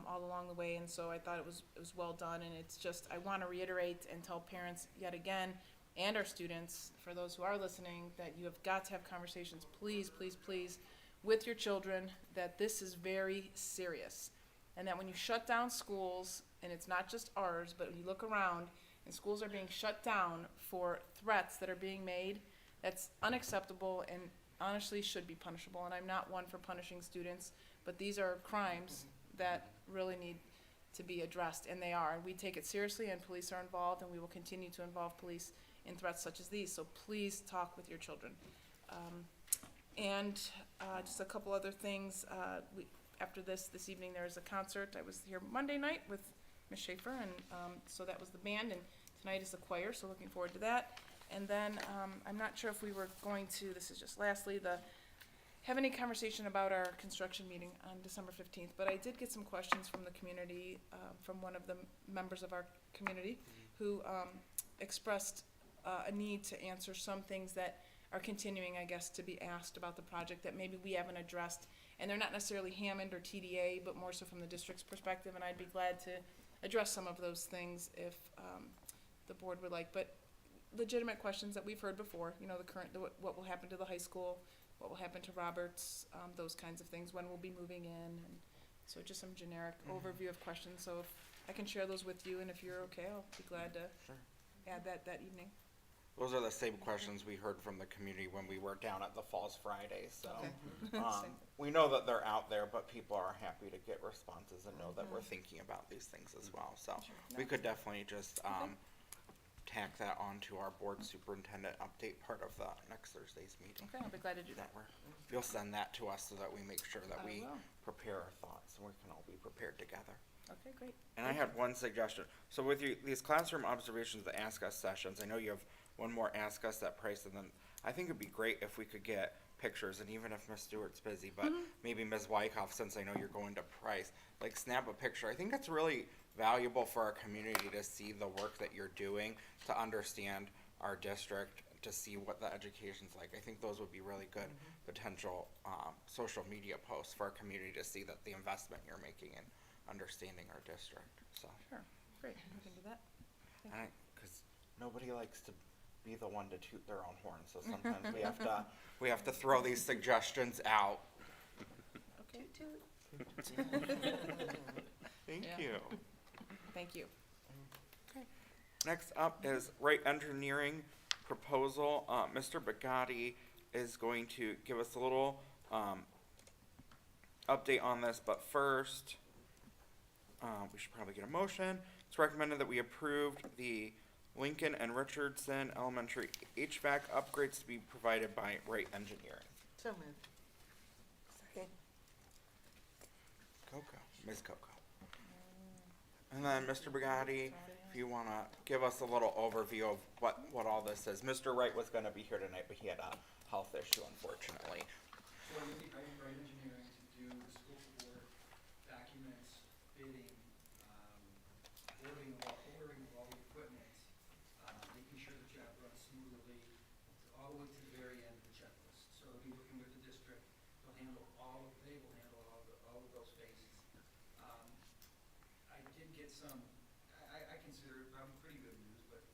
all along the way, and so I thought it was well done, and it's just, I want to reiterate and tell parents yet again, and our students, for those who are listening, that you have got to have conversations, please, please, please, with your children, that this is very serious. And that when you shut down schools, and it's not just ours, but when you look around, and schools are being shut down for threats that are being made, that's unacceptable and honestly should be punishable. And I'm not one for punishing students, but these are crimes that really need to be addressed, and they are. And we take it seriously, and police are involved, and we will continue to involve police in threats such as these. So please talk with your children. Just a couple other things. After this evening, there's a concert. I was here Monday night with Ms. Schaefer, and so that was the band, and tonight is the choir, so looking forward to that. And then I'm not sure if we were going to, this is just lastly, have any conversation about our construction meeting on December 15th, but I did get some questions from the community, from one of the members of our community who expressed a need to answer some things that are continuing, I guess, to be asked about the project that maybe we haven't addressed. And they're not necessarily Hammond or TDA, but more so from the district's perspective, and I'd be glad to address some of those things if the board would like. But legitimate questions that we've heard before, you know, what will happen to the high school, what will happen to Roberts, those kinds of things, when we'll be moving in, and so just some generic overview of questions. So if I can share those with you, and if you're okay, I'll be glad to add that evening. Those are the same questions we heard from the community when we were down at the Falls Friday, so. We know that they're out there, but people are happy to get responses and know that we're thinking about these things as well, so. We could definitely just, tack that onto our board superintendent update part of the next Thursday's meeting. Okay, I'll be glad to do that. You'll send that to us so that we make sure that I we will. prepare our thoughts and we can all be prepared together. Okay, great. And I had one suggestion. So with these classroom observations, the Ask Us sessions, I know you have one more Ask Us that price, and then I think it'd be great if we could get pictures, and even if Ms. Stewart's busy, but maybe Ms. Wyckoff, since I know you're going to Price, like snap a picture. I think that's really valuable for our community to see the work that you're doing, to understand our district, to see what the education's like. I think those would be really good potential social media posts for our community to see that the investment you're making in understanding our district, so. Sure, great, we can do that. Because nobody likes to be the one to toot their own horn, so sometimes we have to throw these suggestions out. Okay. Thank Yeah. you. Thank you. Next up is Wright Engineering proposal. Mr. Bugatti is going to give us a little update on this, but first, we should probably get a motion. It's recommended that we approved the Lincoln and Richardson Elementary HVAC upgrades to be provided by Wright Engineering. So moved. Second. Ms. Coco. And then Mr. Bugatti, if you wanna give us a little overview of what all this is. Mr. Wright was gonna be here tonight, but he had a health issue, unfortunately. So we hired Wright Engineering to do the scope of work, documents, bidding, ordering of all the equipment, making sure the job runs smoothly, all the way to the very end of the checklist. So they'll be working with the district, they will handle all of those phases. I did get some, I consider it probably pretty good news, but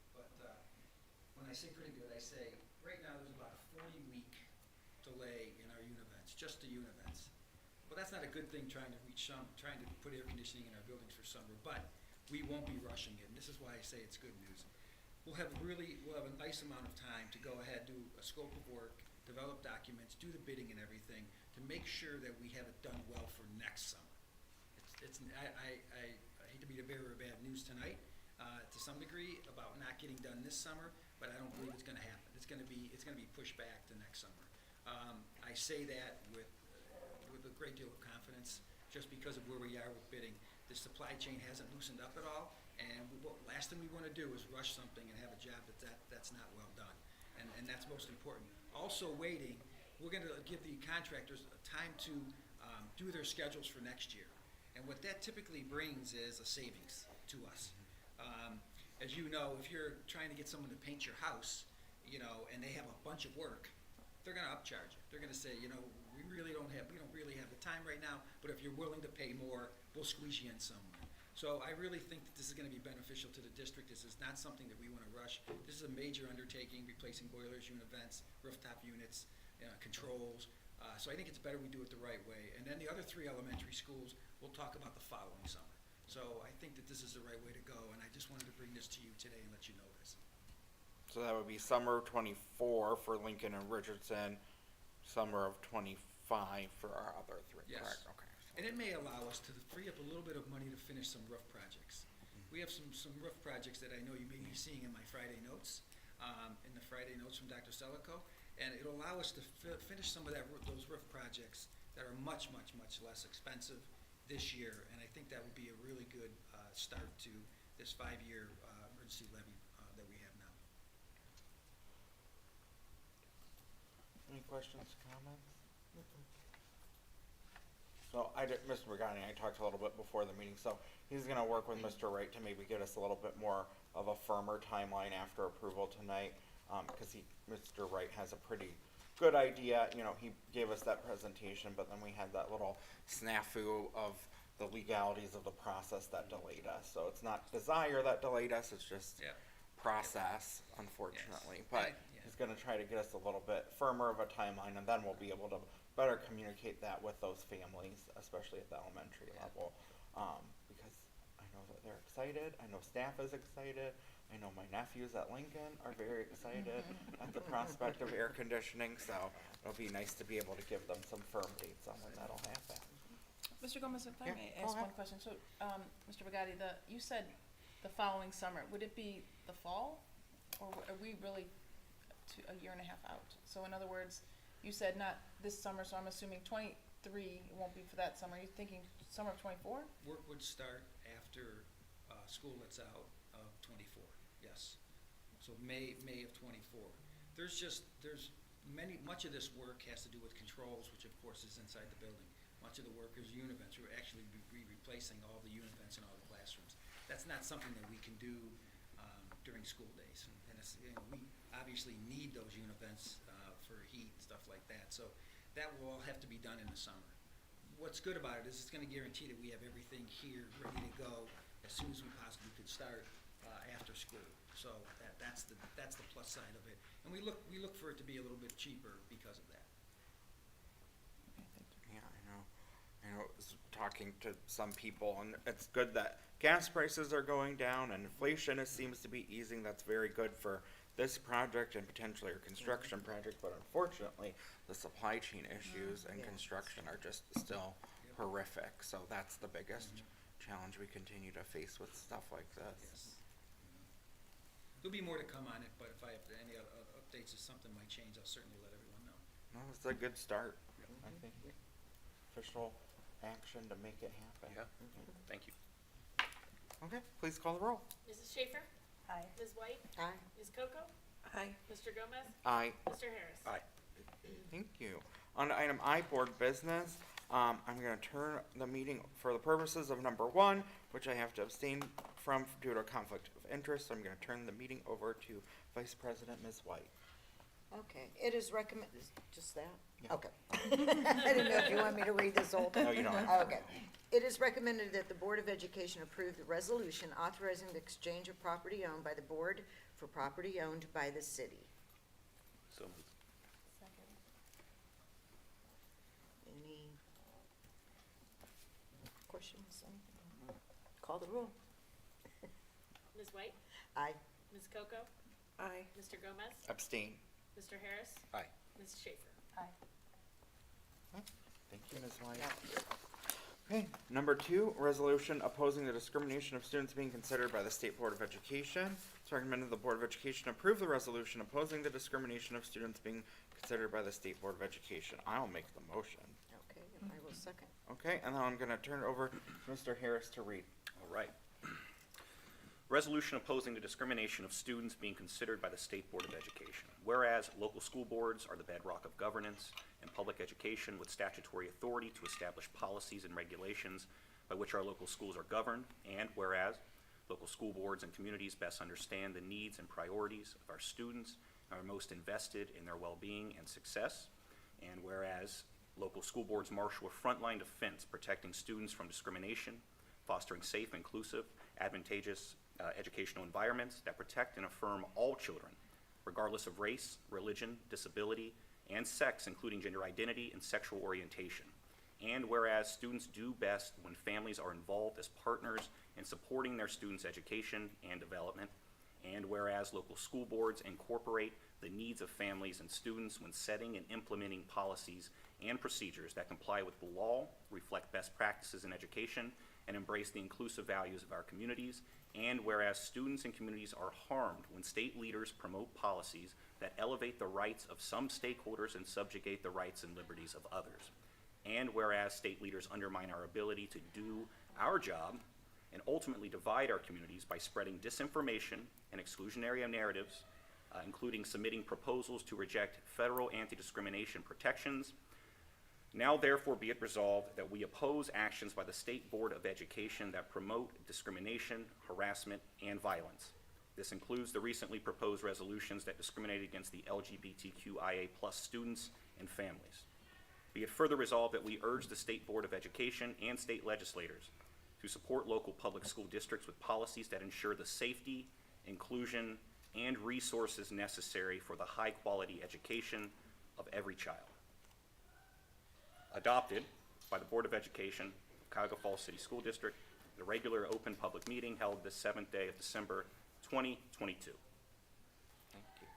when I say pretty good, I say, right now there's about a 40-week delay in our univents, just the univents. Well, that's not a good thing trying to put air conditioning in our buildings for summer, but we won't be rushing it, and this is why I say it's good news. We'll have a nice amount of time to go ahead, do a scope of work, develop documents, do the bidding and everything, to make sure that we have it done well for next summer. I hate to be the bearer of bad news tonight, to some degree, about not getting done this summer, but I don't believe it's gonna happen. It's gonna be pushed back to next summer. I say that with a great deal of confidence, just because of where we are with bidding. The supply chain hasn't loosened up at all, and last thing we wanna do is rush something and have a job that's not well done. And that's most important. Also waiting, we're gonna give the contractors time to do their schedules for next year. And what that typically brings is a savings to us. As you know, if you're trying to get someone to paint your house, and they have a bunch of work, they're gonna upcharge you. They're gonna say, we don't really have the time right now, but if you're willing to pay more, we'll squeeze you in somewhere. So I really think that this is gonna be beneficial to the district. This is not something that we wanna rush. This is a major undertaking, replacing boilers, unit vents, rooftop units, controls. So I think it's better we do it the right way. And then the other 3 elementary schools, we'll talk about the following summer. So I think that this is the right way to go, and I just wanted to bring this to you today and let you know this. So that would be summer of 24 for Lincoln and Richardson, summer of 25 for our other 3, Yes. correct? Okay. And it may allow us to free up a little bit of money to finish some roof projects. We have some roof projects that I know you may be seeing in my Friday notes, in the Friday notes from Dr. Selico, and it'll allow us to finish some of those roof projects that are much, much, much less expensive this year, and I think that would be a really good start to this 5-year emergency levy that we have now. Any questions, comments? So Mr. Regani, I talked a little bit before the meeting, so he's gonna work with Mr. Wright to maybe get us a little bit more of a firmer timeline after approval tonight, because Mr. Wright has a pretty good idea. You know, he gave us that presentation, but then we had that little snafu of the legalities of the process that delayed us. So it's not desire that delayed us, it's just process, unfortunately. Yes. But he's gonna try to get us a little bit firmer of a timeline, and then we'll be able to better communicate that with those families, especially at the elementary level. Because I know that they're excited, I know staff is excited, I know my nephews at Lincoln are very excited at the prospect of air conditioning, so it'll be nice to be able to give them some firm dates on when that'll happen. Mr. Gomez, if I Yeah, may go ask ahead. one question. So, Mr. Bagatti, you said the following summer. Would it be the fall? Or are we really a year and a half out? So in other words, you said not this summer, so I'm assuming 23 won't be for that summer. Are you thinking summer of 24? Work would start after school lets out of 24, yes. So May of 24. Much of this work has to do with controls, which of course is inside the building. Much of the work is univents. We're actually replacing all the univents in all the classrooms. That's not something that we can do during school days. And it's, we obviously need those univents for heat and stuff like that. So that will all have to be done in the summer. What's good about it is it's going to guarantee that we have everything here ready to go as soon as we possibly could start after school. So that's the plus side of it. And we look for it to be a little bit cheaper because of that. Yeah, I know. I was talking to some people, and it's good that gas prices are going down and inflation seems to be easing. That's very good for this project and potentially our construction project, but unfortunately, the supply chain issues and construction are just still horrific. So that's the biggest challenge we continue to face with stuff like this. Yes. There'll be more to come on it, but if I have any updates, if something might change, I'll certainly let everyone know. No, it's a good start, I think. Official action to make it happen. Yeah, thank you. Okay, please call the roll. Mrs. Schaefer? Aye. Ms. White? Aye. Ms. Coco? Aye. Mr. Gomez? Aye. Mr. Harris? Aye. Thank you. On to item I, board business. I'm gonna turn the meeting for the purposes of number 1, which I have to abstain from due to a conflict of interest. So I'm gonna turn the meeting over to Vice President Ms. White. Okay, it is recommended, just that? Yeah. Okay. I didn't know if you want me to read this whole thing. No, you don't have to. Okay. It is recommended that the Board of Education approve the resolution authorizing the exchange of property owned by the board for property owned by the city. So moved. Any questions, anything? Call the roll. Ms. White? Aye. Ms. Coco? Aye. Mr. Gomez? Abstain. Mr. Harris? Aye. Ms. Schaefer? Aye. Thank you, Ms. White. Okay, number 2, resolution opposing the discrimination of students being considered by the State Board of Education. It's recommended the Board of Education approve the resolution opposing the discrimination of students being considered by the State Board of Education. I'll make the motion. Okay, and I will second. Okay, and then I'm gonna turn it over to Mr. Harris to read. All right. Resolution opposing the discrimination of students being considered by the State Board of Education. Whereas local school boards are the bedrock of governance and public education with statutory authority to establish policies and regulations by which our local schools are governed, and whereas local school boards and communities best understand the needs and priorities of our students and are most invested in their well-being and success, and whereas Local school boards marshal a frontline defense protecting students from discrimination, fostering safe, inclusive, advantageous educational environments that protect and affirm all children, regardless of race, religion, disability, and sex, including gender identity and sexual orientation. And whereas students do best when families are involved as partners in supporting their students' education and development, and whereas local school boards incorporate the needs of families and students when setting and implementing policies and procedures that comply with the law, reflect best practices in education, and embrace the inclusive values of our communities, and whereas students and communities are harmed when state leaders promote policies that elevate the rights of some stakeholders and subjugate the rights and liberties of others, and whereas state leaders undermine our ability to do our job and ultimately divide our communities by spreading disinformation and exclusionary narratives, including submitting proposals to reject federal anti-discrimination protections. Now therefore be it resolved that we oppose actions by the State Board of Education that promote discrimination, harassment, and violence. This includes the recently proposed resolutions that discriminate against the LGBTQIA+ students and families. Be it further resolved that we urge the State Board of Education and state legislators to support local public school districts with policies that ensure the safety, inclusion, and resources necessary for the high-quality education of every child. Adopted by the Board of Education, Cuyahoga Falls City School District, the regular open public meeting held this 7th day of December 2022. Thank you.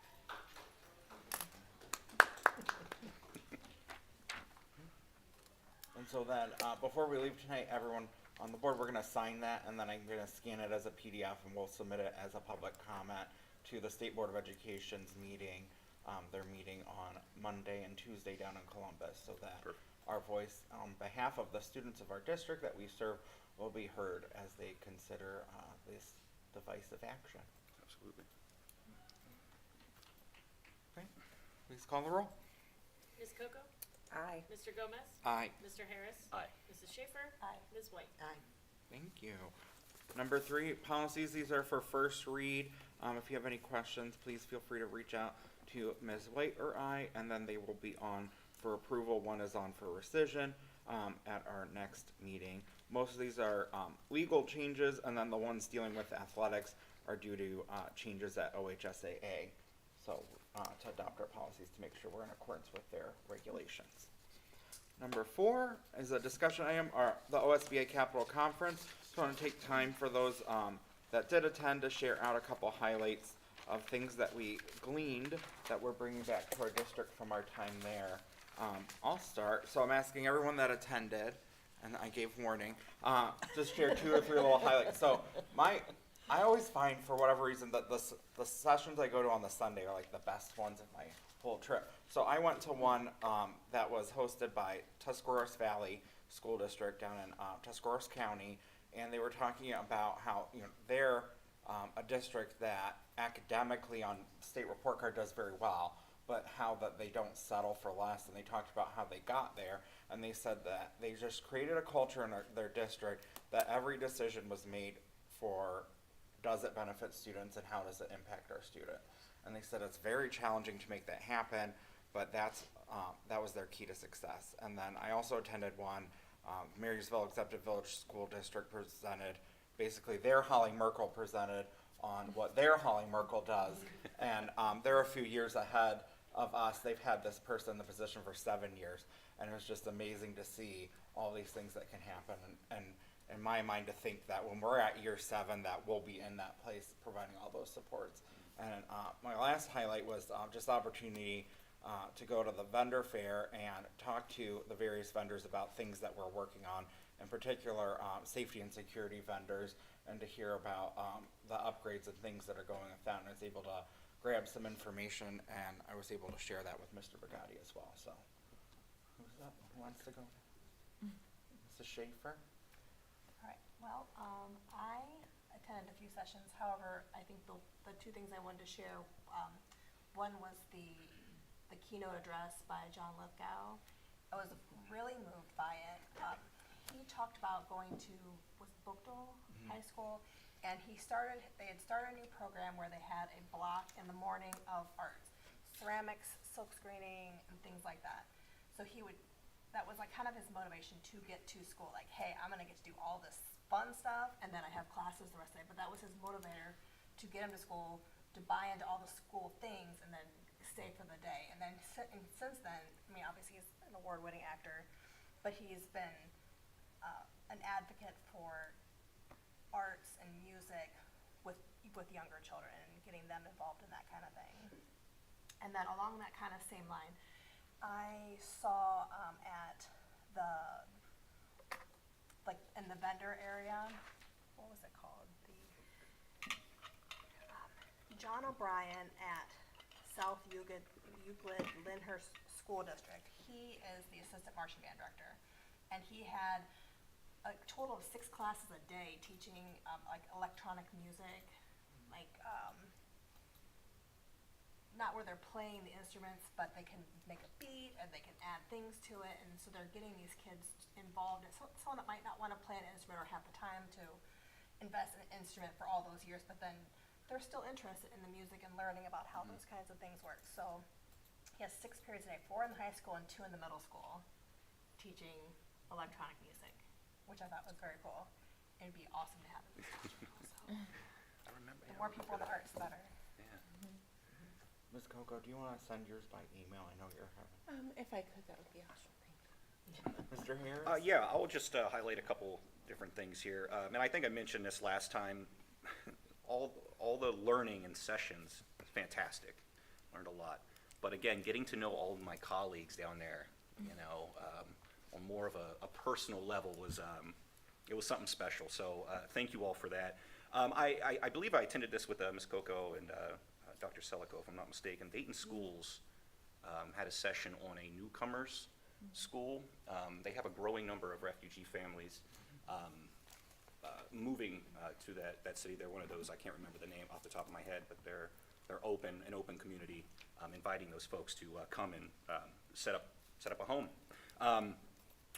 And so then, before we leave tonight, everyone on the board, we're gonna sign that, and then I'm gonna scan it as a PDF, and we'll submit it as a public comment to the State Board of Education's meeting. Their meeting on Monday and Tuesday down in Columbus, so that our voice on behalf of the students of our district that we serve will be heard as they consider this divisive action. Absolutely. Okay, please call the roll. Ms. Coco? Aye. Mr. Gomez? Aye. Mr. Harris? Aye. Mrs. Schaefer? Aye. Ms. White? Aye. Thank you. Number 3, policies. These are for first read. If you have any questions, please feel free to reach out to Ms. White or I, and then they will be on for approval. One is on for rescission at our next meeting. Most of these are legal changes, and then the ones dealing with athletics are due to changes at OHSAA. So to adopt our policies to make sure we're in accordance with their regulations. Number 4 is a discussion item, the OSBA Capital Conference. Just want to take time for those that did attend to share out a couple highlights of things that we gleaned that we're bringing back to our district from our time there. I'll start. So I'm asking everyone that attended, and I gave warning, just share 2 or 3 little highlights. So I always find, for whatever reason, that the sessions I go to on the Sunday are like the best ones of my whole trip. So I went to one that was hosted by Tuscarawas Valley School District down in Tuscarawas County, and they were talking about how they're a district that academically on state report card does very well, but how that they don't settle for less. And they talked about how they got there, and they said that they just created a culture in their district that every decision was made for, does it benefit students and how does it impact our students? And they said it's very challenging to make that happen, but that was their key to success. And then I also attended one, Marysville Executive Village School District presented, basically their Holly Merkel presented on what their Holly Merkel does. And they're a few years ahead of us. They've had this person in the position for 7 years. And it was just amazing to see all these things that can happen. And in my mind, to think that when we're at year 7, that we'll be in that place providing all those supports. And my last highlight was just the opportunity to go to the vendor fair and talk to the various vendors about things that we're working on, in particular safety and security vendors, and to hear about the upgrades and things that are going with that. And I was able to grab some information, and I was able to share that with Mr. Brigatti as well. So who's up? Who wants to go? Mrs. Schaefer? All right, well, I attended a few sessions. However, I think the 2 things I wanted to share, one was the keynote address by John Lithgow. I was really moved by it. He talked about going to, was Bookdale High School, and they had started a new program where they had a block in the morning of arts, ceramics, silk screening, and things like that. So he would that was like kind of his motivation to get to school. Like, hey, I'm gonna get to do all this fun stuff, and then I have classes the rest of the day. But that was his motivator to get him to school, to buy into all the school things, and then stay for the day. And then and since then, I mean, obviously he's an award-winning actor, but he's been an advocate for arts and music with younger children and getting them involved in that kind of thing. And then along that kind of same line, I saw at the, like in the vendor area, what was it called? The John O'Brien at South Euclid Lyndhurst School District. He is the assistant marching band director, and he had a total of 6 classes a day teaching like electronic music, like not where they're playing the instruments, but they can make a beat and they can add things to it, and so they're getting these kids involved. And someone that might not want to play an instrument or have the time to invest in an instrument for all those years, but then they're still interested in the music and learning about how those kinds of things work. So he has 6 periods a day, 4 in the high school and 2 in the middle school, teaching electronic music, which I thought was very cool. It'd be awesome to have in the school. So I remember. the more people in the arts, the better. Ms. Coco, do you want to send yours by email? I know you're having. If I could, that would be awesome. Thank you. Mr. Harris? Yeah, I'll just highlight a couple different things here. And I think I mentioned this last time. All the learning and sessions, fantastic. Learned a lot. But again, getting to know all of my colleagues down there, you know, on more of a personal level was, it was something special. So thank you all for that. I believe I attended this with Ms. Coco and Dr. Selico, if I'm not mistaken. Dayton Schools had a session on a newcomers school. They have a growing number of refugee families moving to that city. They're one of those, I can't remember the name off the top of my head, but they're an open community, inviting those folks to come and set up a home.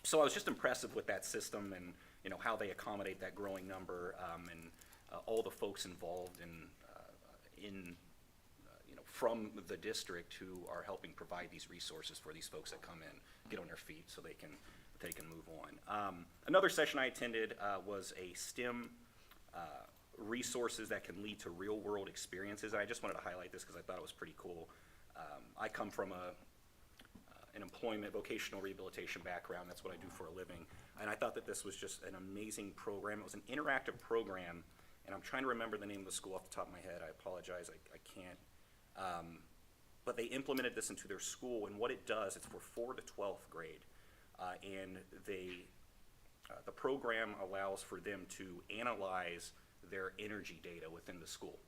So I was just impressive with that system and, you know, how they accommodate that growing number, and all the folks involved in you know, from the district who are helping provide these resources for these folks that come in, get on their feet so they can move on. Another session I attended was a STEM resources that can lead to real world experiences. I just wanted to highlight this because I thought it was pretty cool. I come from an employment, vocational rehabilitation background. That's what I do for a living. And I thought that this was just an amazing program. It was an interactive program, and I'm trying to remember the name of the school off the top of my head. I apologize, I can't. But they implemented this into their school, and what it does, it's for 4th to 12th grade. And the program allows for them to analyze their energy data within the school.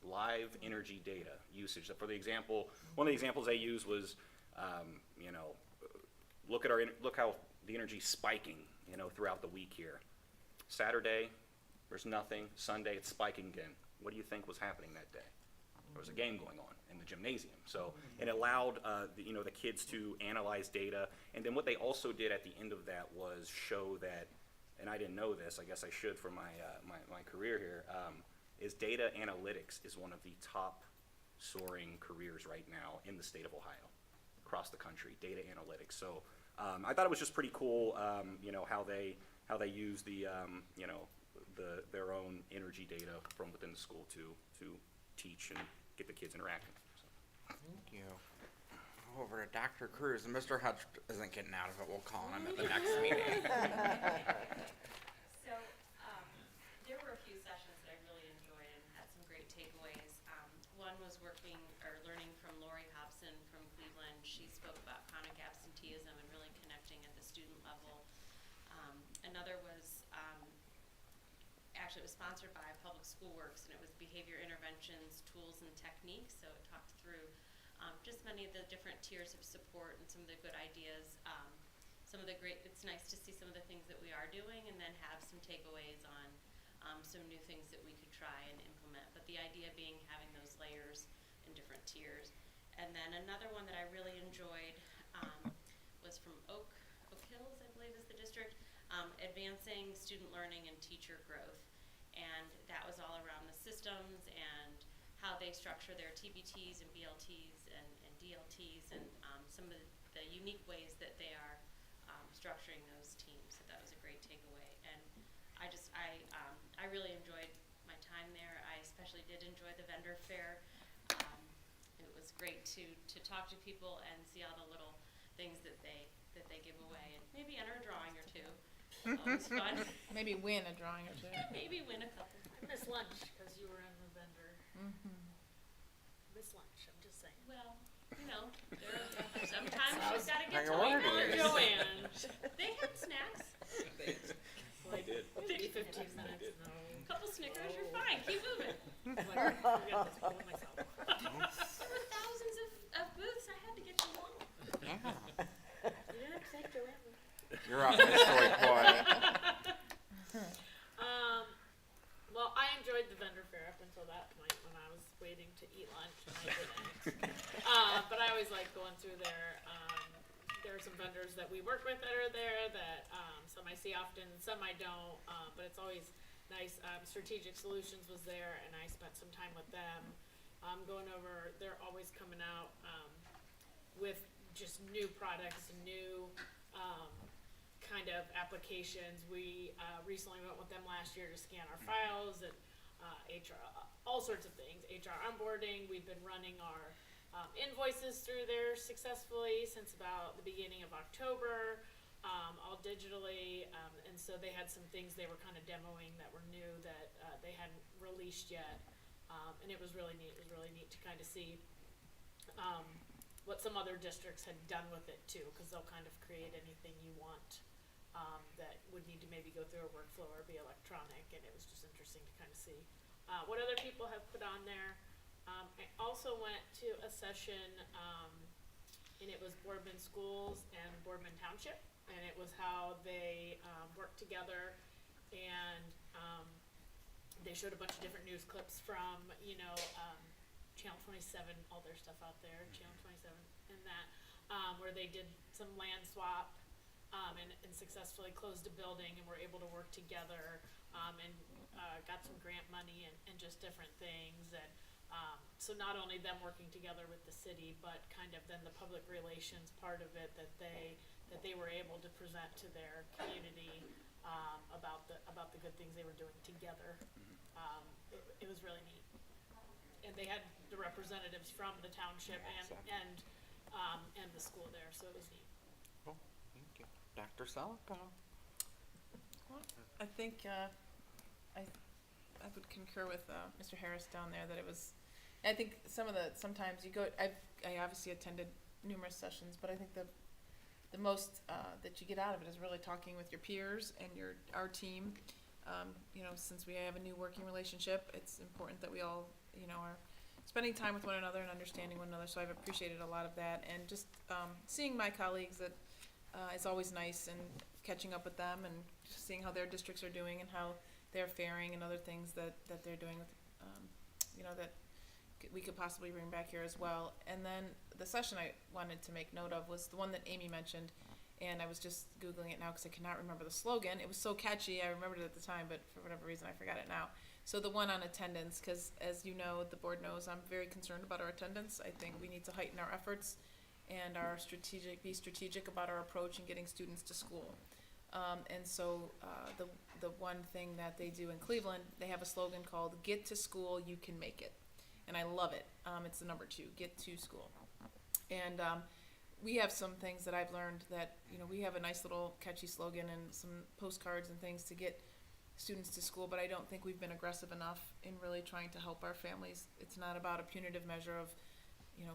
Live energy data usage. For the example, one of the examples they used was, you know, look how the energy's spiking, you know, throughout the week here. Saturday, there's nothing. Sunday, it's spiking again. What do you think was happening that day? There was a game going on in the gymnasium. So it allowed you know, the kids to analyze data. And then what they also did at the end of that was show that, and I didn't know this, I guess I should for my career here, is data analytics is one of the top soaring careers right now in the state of Ohio, across the country, data analytics. So I thought it was just pretty cool, you know, how they use the, you know, their own energy data from within the school to teach and get the kids interacting. So. Thank you. Over to Dr. Cruz. Mr. Hutch isn't getting out of it. We'll call him at the next meeting. So, there were a few sessions that I really enjoyed and had some great takeaways. One was learning from Lori Hobson from Cleveland. She spoke about chronic absenteeism and really connecting at the student level. Another was, actually it was sponsored by Public School Works, and it was behavior interventions, tools, and techniques. So it talked through just many of the different tiers of support and some of the good ideas. It's nice to see some of the things that we are doing and then have some takeaways on some new things that we could try and implement. But the idea being having those layers in different tiers. And then another one that I really enjoyed was from Oak Hills, I believe is the district, advancing student learning and teacher growth. And that was all around the systems and how they structure their TBTs and BLTs and DLTs and some of the unique ways that they are structuring those teams. So that was a great takeaway. And I really enjoyed my time there. I especially did enjoy the vendor fair. It was great to talk to people and see all the little things that they give away, and maybe enter a drawing or two. Always fun. Maybe win a drawing or two. Maybe win a couple. I missed lunch because you were in the vendor. Missed lunch, I'm just saying. Well, you know, sometimes you've got to get hang to on, it. Joanne. They had snacks. Like, did. 15 minutes, no. Couple Snickers, you're fine. Keep moving. Like, forget this, pull myself. There were thousands of booths. I had to get to one. You didn't have to take Joanne. You're up, Miss Soy Boy. Well, I enjoyed the vendor fair up until that point when I was waiting to eat lunch and I didn't. But I always like going through there. There are some vendors that we work with that are there that some I see often, some I don't. But it's always nice. Strategic Solutions was there, and I spent some time with them. Going over, they're always coming out with just new products, new kind of applications. We recently went with them last year to scan our files and HR, all sorts of things. HR onboarding. We've been running our invoices through there successfully since about the beginning of October, all digitally. And so they had some things they were kind of demoing that were new that they hadn't released yet. And it was really neat. It was really neat to kind of see what some other districts had done with it too, because they'll kind of create anything you want that would need to maybe go through a workflow or be electronic, and it was just interesting to kind of see what other people have put on there. I also went to a session, and it was Boardman Schools and Boardman Township, and it was how they work together, and they showed a bunch of different news clips from, Channel 27, all their stuff out there, Channel 27, and that, where they did some land swap, and successfully closed a building and were able to work together, and got some grant money and just different things. And so not only them working together with the city, but kind of then the public relations part of it that they were able to present to their community about the good things they were doing together. It was really neat. And they had the representatives from the township and the school there, so it was neat. Cool, thank you. Dr. Selika. I think I would concur with Mr. Harris down there that it was. I think sometimes you go. I obviously attended numerous sessions, but I think the most that you get out of it is really talking with your peers and our team. Since we have a new working relationship, it's important that we all are spending time with one another and understanding one another. So I've appreciated a lot of that, and just seeing my colleagues that is always nice, and catching up with them and seeing how their districts are doing and how they're faring and other things that they're doing with, that we could possibly bring back here as well. And then the session I wanted to make note of was the one that Amy mentioned, and I was just Googling it now because I cannot remember the slogan. It was so catchy, I remembered it at the time, but for whatever reason I forgot it now. So the one on attendance, because as you know, the board knows, I'm very concerned about our attendance. I think we need to heighten our efforts and be strategic about our approach in getting students to school. And so the one thing that they do in Cleveland, they have a slogan called "Get to School, You Can Make It," and I love it. It's the number 2, get to school. And we have some things that I've learned that we have a nice little catchy slogan and some postcards and things to get students to school, but I don't think we've been aggressive enough in really trying to help our families. It's not about a punitive measure of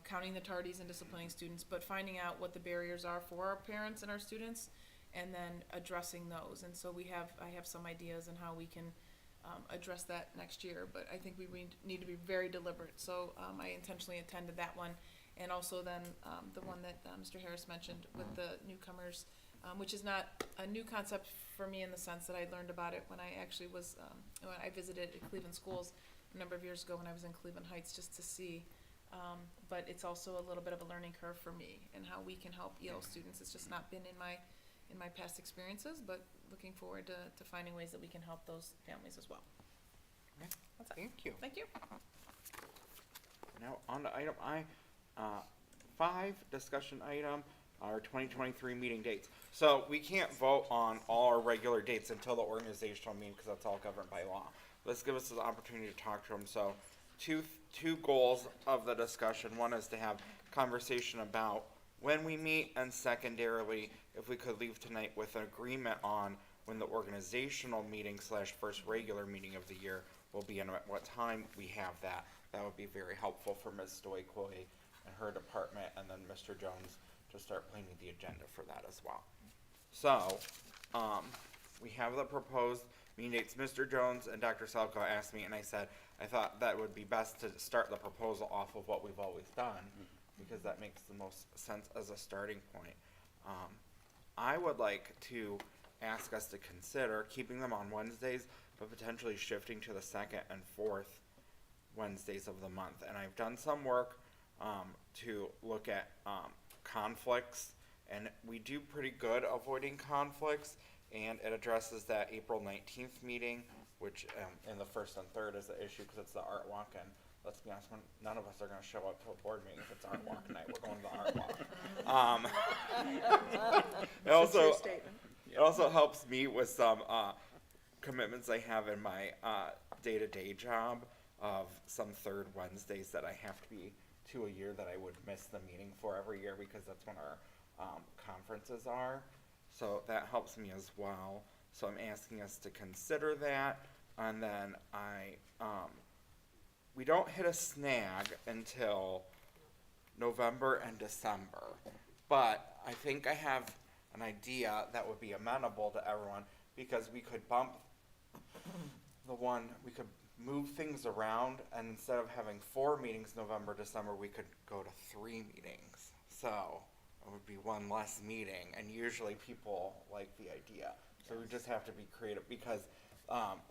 counting the tardies and disciplining students, but finding out what the barriers are for our parents and our students, and then addressing those. And so I have some ideas on how we can address that next year, but I think we need to be very deliberate. So I intentionally attended that one, and also then the one that Mr. Harris mentioned with the newcomers, which is not a new concept for me in the sense that I learned about it when I actually was, when I visited Cleveland schools a number of years ago when I was in Cleveland Heights just to see. But it's also a little bit of a learning curve for me and how we can help EL students. It's just not been in my past experiences, but looking forward to finding ways that we can help those families as well. That's it. Thank you. Thank you. Now on to item I, 5, discussion item, our 2023 meeting dates. So we can't vote on all our regular dates until the organizational meeting, because that's all governed by law. Let's give us an opportunity to talk to them. So two goals of the discussion. One is to have conversation about when we meet, and secondarily, if we could leave tonight with an agreement on when the organizational meeting / first regular meeting of the year will be and at what time we have that. That would be very helpful for Ms. Stoikoi and her department, and then Mr. Jones to start planning the agenda for that as well. So, we have the proposed meeting dates. Mr. Jones and Dr. Salko asked me, and I said, I thought that would be best to start the proposal off of what we've always done, because that makes the most sense as a starting point. I would like to ask us to consider keeping them on Wednesdays, but potentially shifting to the second and fourth Wednesdays of the month. And I've done some work to look at conflicts, and we do pretty good avoiding conflicts, and it addresses that April 19th meeting, which in the first and third is the issue because it's the art walk, and let's be honest, none of us are going to show up to a board meeting if it's art walk night. We're going to the art walk. It also helps me with some commitments I have in my day-to-day job of some third Wednesdays that I have to be to a year that I would miss the meeting for every year, because that's when our conferences are. So that helps me as well. So I'm asking us to consider that, and then we don't hit a snag until November and December, but I think I have an idea that would be amenable to everyone, because we could bump we could move things around, and instead of having 4 meetings November, December, we could go to 3 meetings. So it would be one less meeting, and usually people like the idea. So we just have to be creative, because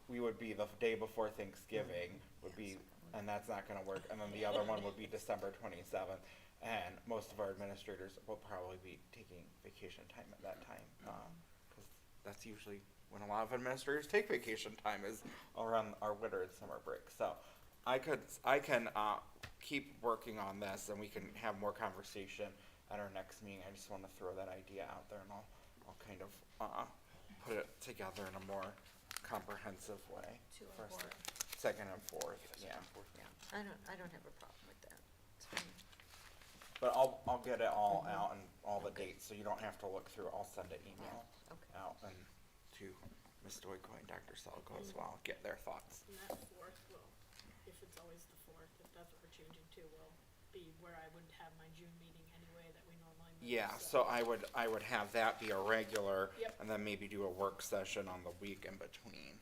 we would be the day before Thanksgiving would be, and that's not going to work. And then the other one would be December 27th, and most of our administrators will probably be taking vacation time at that time, because that's usually when a lot of administrators take vacation time, is around our winter and summer break. So I can keep working on this, and we can have more conversation at our next meeting. I just want to throw that idea out there, and I'll kind of put it together in a more comprehensive way. 2 and for 4. Second and fourth, yeah. I don't have a problem with that. It's fine. But I'll get it all out and all the dates, so you don't have to look through. I'll send an email out and to Ms. Stoikoi and Dr. Salko as well, get their thoughts. And that fourth will, if it's always the fourth, if that's what we're changing to, will be where I would have my June meeting anyway that we normally move. Yeah, so I would have that be a regular, Yep. and then maybe do a work session on the week in between.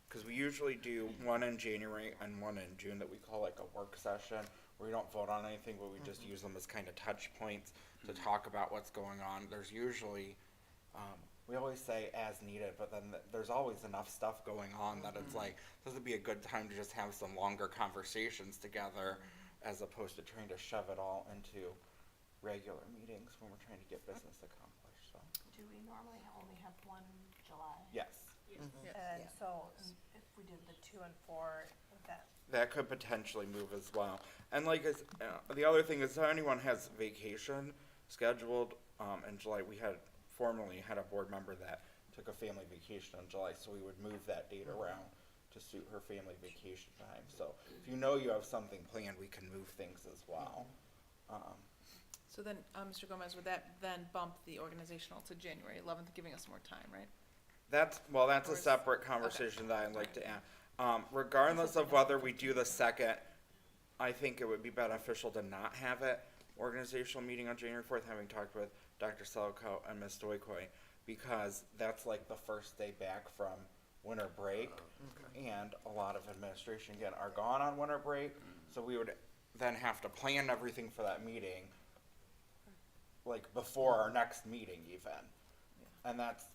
Because we usually do one in January and one in June that we call like a work session, where we don't vote on anything, but we just use them as kind of touch points to talk about what's going on. There's usually, we always say as needed, but then there's always enough stuff going on that it's like, this would be a good time to just have some longer conversations together, as opposed to trying to shove it all into regular meetings when we're trying to get business accomplished, so. Do we normally only have one in July? Yes. And so if we did the 2 and 4, would that? That could potentially move as well. And like, the other thing is, if anyone has vacation scheduled in July, we formerly had a board member that took a family vacation in July, so we would move that date around to suit her family vacation time. So if you know you have something planned, we can move things as well. So then, Mr. Gomez, would that then bump the organizational to January 11th, giving us more time, right? That's a separate conversation that I'd like to add. Regardless of whether we do the second, I think it would be beneficial to not have it organizational meeting on January 4th, having talked with Dr. Selko and Ms. Stoikoi, because that's like the first day back from winter break, and a lot of administration, again, are gone on winter break, so we would then have to plan everything for that meeting, like before our next meeting even, and that's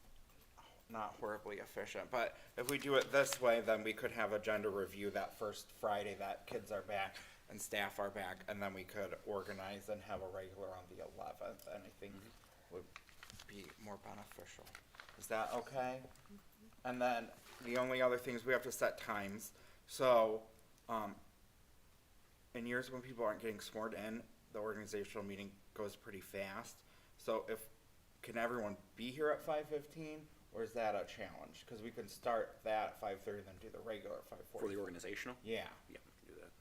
not horribly efficient. But if we do it this way, then we could have agenda review that first Friday that kids are back and staff are back, and then we could organize and have a regular on the 11th, and I think would be more beneficial. Is that okay? And then the only other thing is we have to set times. So in years when people aren't getting sworn in, the organizational meeting goes pretty fast. So can everyone be here at 5:15, or is that a challenge? Because we can start that at 5:30, then do the regular at 5:40. For the organizational? Yeah. Yeah, we can do that.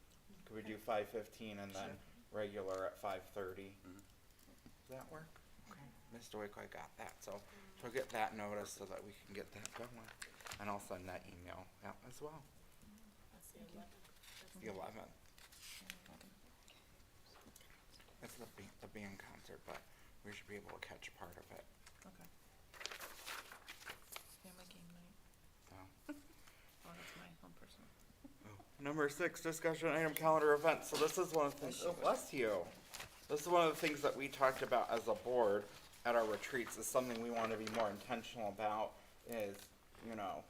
Could we do 5:15 and then regular at 5:30? Does that work? Okay. Ms. Doikoy got that, so she'll get that notice so that we can get that going. And I'll send that email out as well. That's the 11th. The 11th. It's the band concert, but we should be able to catch part of it. Okay. Family game night. So. Oh, that's my own personal. Number 6, discussion item calendar events. So this is one of the things, bless you. This is one of the things that we talked about as a board at our retreats, is something we want to be more intentional about is, you know,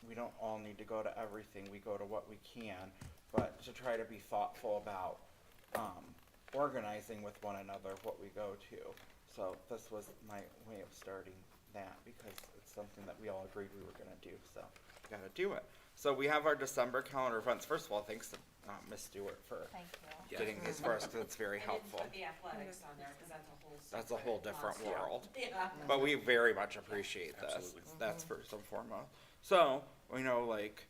we don't all need to go to everything, we go to what we can, but to try to be thoughtful about organizing with one another what we go to. So this was my way of starting that, because it's something that we all agreed we were going to do, so we got to do it. So we have our December calendar events. First of all, thanks to Ms. Stewart for getting these for us, because it's very helpful. I didn't put the athletics on there, because That's a whole different monster. world. Yeah. But we very much appreciate this. Absolutely. That's first and foremost. So, you know, like,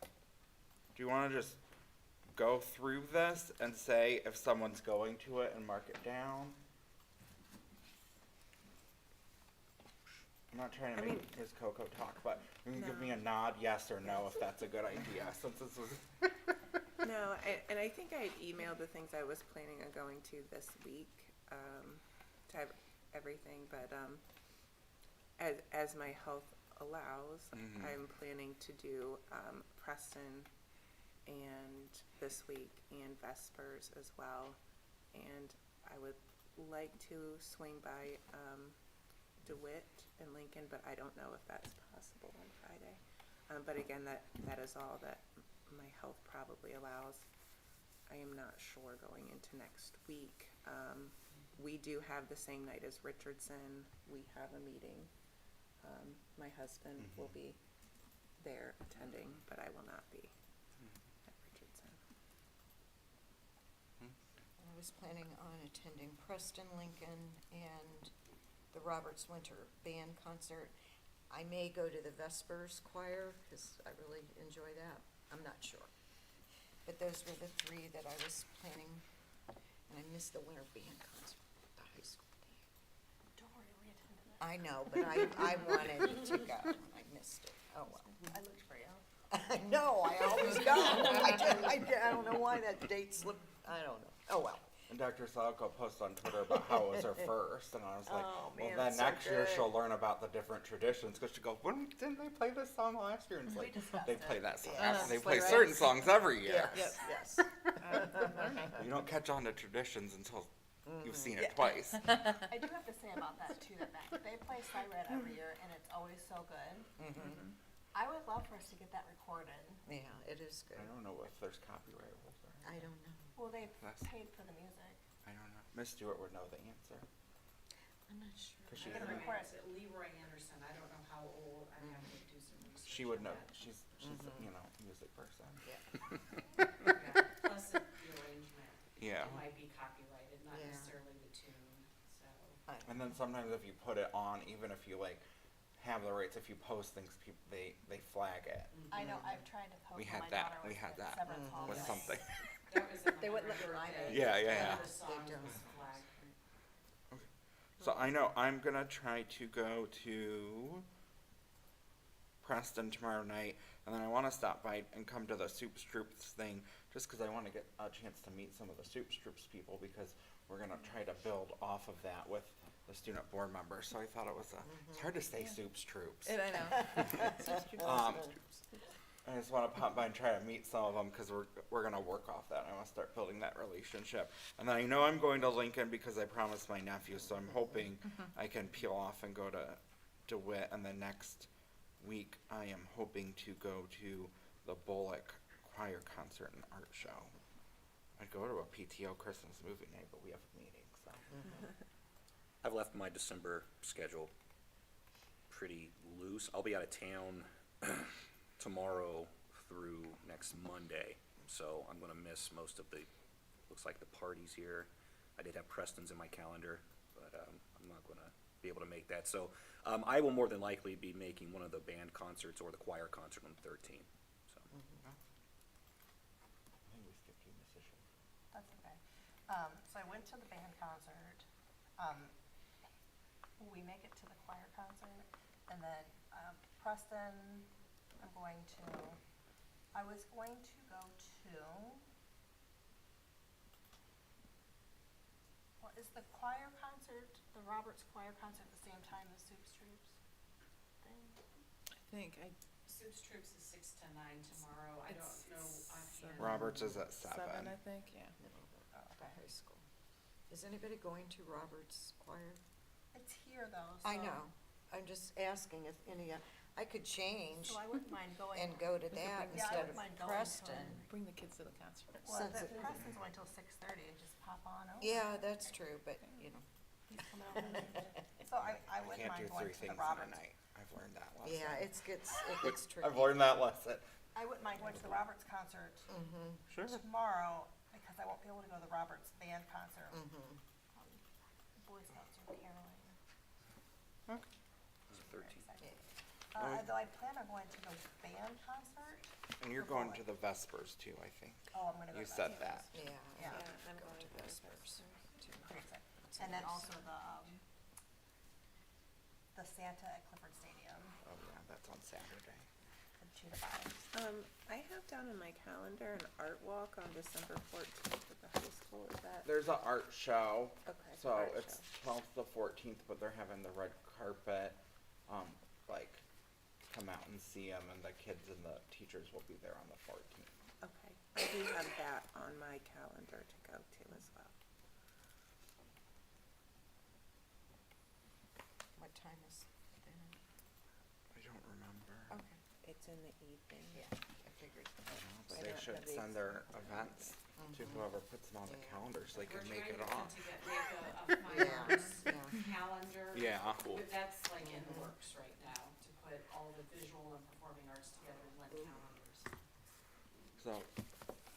do you want to just go through this and say if someone's going to it and mark it down? I'm not trying to make Ms. Coco talk, but you can give me a nod, yes or no, if that's a good idea, since this was. No, and I think I emailed the things I was planning on going to this week, to have everything, but, as my health allows, I'm planning to do, Preston and this week and Vespers as well. And I would like to swing by, DeWitt and Lincoln, but I don't know if that's possible on Friday. But again, that is all that my health probably allows. I am not sure going into next week. We do have the same night as Richardson. We have a meeting. My husband will be there attending, but I will not be at Richardson. I was planning on attending Preston, Lincoln, and the Roberts Winter Band concert. I may go to the Vespers Choir, because I really enjoy that. I'm not sure. But those were the 3 that I was planning, and I missed the Winter Band concert at the high school. Don't worry, we attended it. I know, but I wanted to go, and I missed it. Oh, well. I looked for you. I know, I always go. I don't know why that date slipped, I don't know. Oh, well. And Dr. Salko posted on Twitter about how it was her first, and I was like, Oh, well, man, then it's so next year good. she'll learn about the different traditions, because she goes, didn't they play this song last year? And it's like, they play that song. Yes. They play Right. certain songs every year. Yes, yes. You don't catch on to traditions until you've seen it Yeah. twice. I do have to say about that too, that they play Siren every year and it's always so good. I would love for us to get that recorded. Yeah, it is good. I don't know if there's copyright rules or. I don't know. Well, they That's- paid for the music. I don't know. Miss Stewart would know the answer. I'm not sure. 'Cause she, Get a record. Leroy Anderson, I don't know how old, I have to do some research. she would on know. that. She's you know, music person. Yeah, plus the arrangement. Yeah. It might be copyrighted, not Yeah. necessarily the tune, so. And then sometimes if you put it on, even if you like have the rights, if you post things, people they flag it. I know, I've tried to post We when had my that. daughter We was had at that Severance Hall. with Yes. something. That was in They wouldn't let me live it. Yeah, yeah, yeah. One of the songs don't. was flagged. So I know I'm gonna try to go to Preston tomorrow night, and then I want to stop by and come to the Soups Troops thing, just because I want to get a chance to meet some of the Soups Troops people, because we're gonna try to build off of that with the student board members. So I thought it was it's hard to say Soups Troops. And I know. I just want to pop by and try to meet some of them, because we're gonna work off that. I want to start building that relationship. And then I know I'm going to Lincoln because I promised my nephew, so I'm hoping I can peel off and go to DeWitt. And then next week I am hoping to go to the Bullock Choir concert and art show. I'd go to a PTO Christmas movie night, but we have a meeting, so. I've left my December schedule pretty loose. I'll be out of town tomorrow through next Monday, so I'm gonna miss most of the, looks like the parties here. I did have Preston's in my calendar, but I'm not going to be able to make that. So I will more than likely be making one of the band concerts or the choir concert on the 13th. So. I think we skipped you, Mrs. Schaefer. That's okay. So I went to the band concert. We make it to the choir concert, and then Preston, I was going to go to, well, is the choir concert, the Roberts choir concert at the same time as Soups Troops thing? I think, Soups Troops is 6 to 9 tomorrow. I don't know offhand. Roberts is at 7. 7, I think, yeah. Middle of the high school. Is anybody going to Robert's choir? It's here though, so. I know. I'm just asking if any, I could change So I wouldn't mind going. and go to that Yeah, I instead of wouldn't mind going to Preston. it. Bring the kids to the concert. Well, Since the it- Preston's only till 6:30 and just pop on over. Yeah, that's true, but, you know. Come out and- So I wouldn't Can't mind do going 3 to things the in a Roberts. night. I've learned that lesson. Yeah, it gets tricky. I've learned that lesson. I wouldn't mind going to the Roberts concert Sure. tomorrow because I won't be able to go to the Roberts band concert. Mm-hmm. Boy Scouts are caroling. It's the 13th. Though I plan on going to the band concert. And you're going to the Vespers too, I think. Oh, I'm gonna go You to said that. that. Yeah. Yeah. I'm going to Vespers. too. Pretty excited. And then also the Santa at Clifford Stadium, Oh yeah, that's on Saturday. the 2 to 5. I have down in my calendar an art walk on December 14th at the high school. Is that? There's an art show. Okay, So art it's 12th to 14th, but they're having the red carpet, like, come out and see them, and the kids and the teachers will be there on the 14th. Okay, I do have that on my calendar to go to as well. What time is that? I don't remember. Okay, It's in the evening. yeah, I figured. But I they don't should have the send their events to whoever puts them on the Yeah. calendar so they We're can make trying it to off. put together of my Yeah, mom's yeah. calendar. Yeah. Cool. But that's like in the works right now, to put all the visual and performing arts together in Lent calendars. So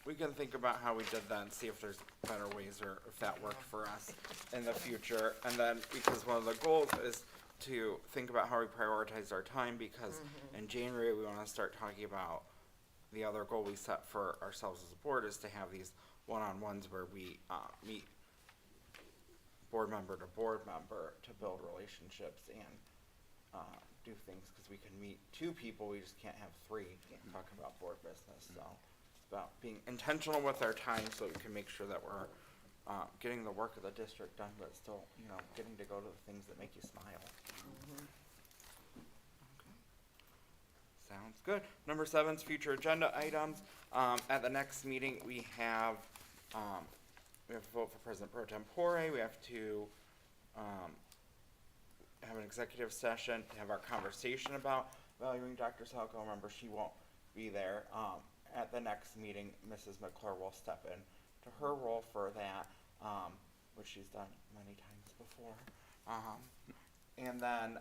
we can think about how we did that and see if there's better ways or if that worked for us in the future. And then, because one of the goals is to think about how we prioritize our time, because in January, we wanna start talking about the other goal we set for ourselves as a board is to have these one-on-ones where we, meet board member to board member to build relationships and, do things, cause we can meet 2 people, we just can't have 3 talking about board business, so. It's about being intentional with our time so we can make sure that we're, getting the work of the district done, but still, getting to go to the things that make you smile. Okay. Sounds good. Number 7 is future agenda items. At the next meeting, we have to vote for President Pro Tempore. We have to, have an executive session to have our conversation about valuing Dr. Salko. Remember, she won't be there. At the next meeting, Mrs. McClure will step in to her role for that, which she's done many times before. And then,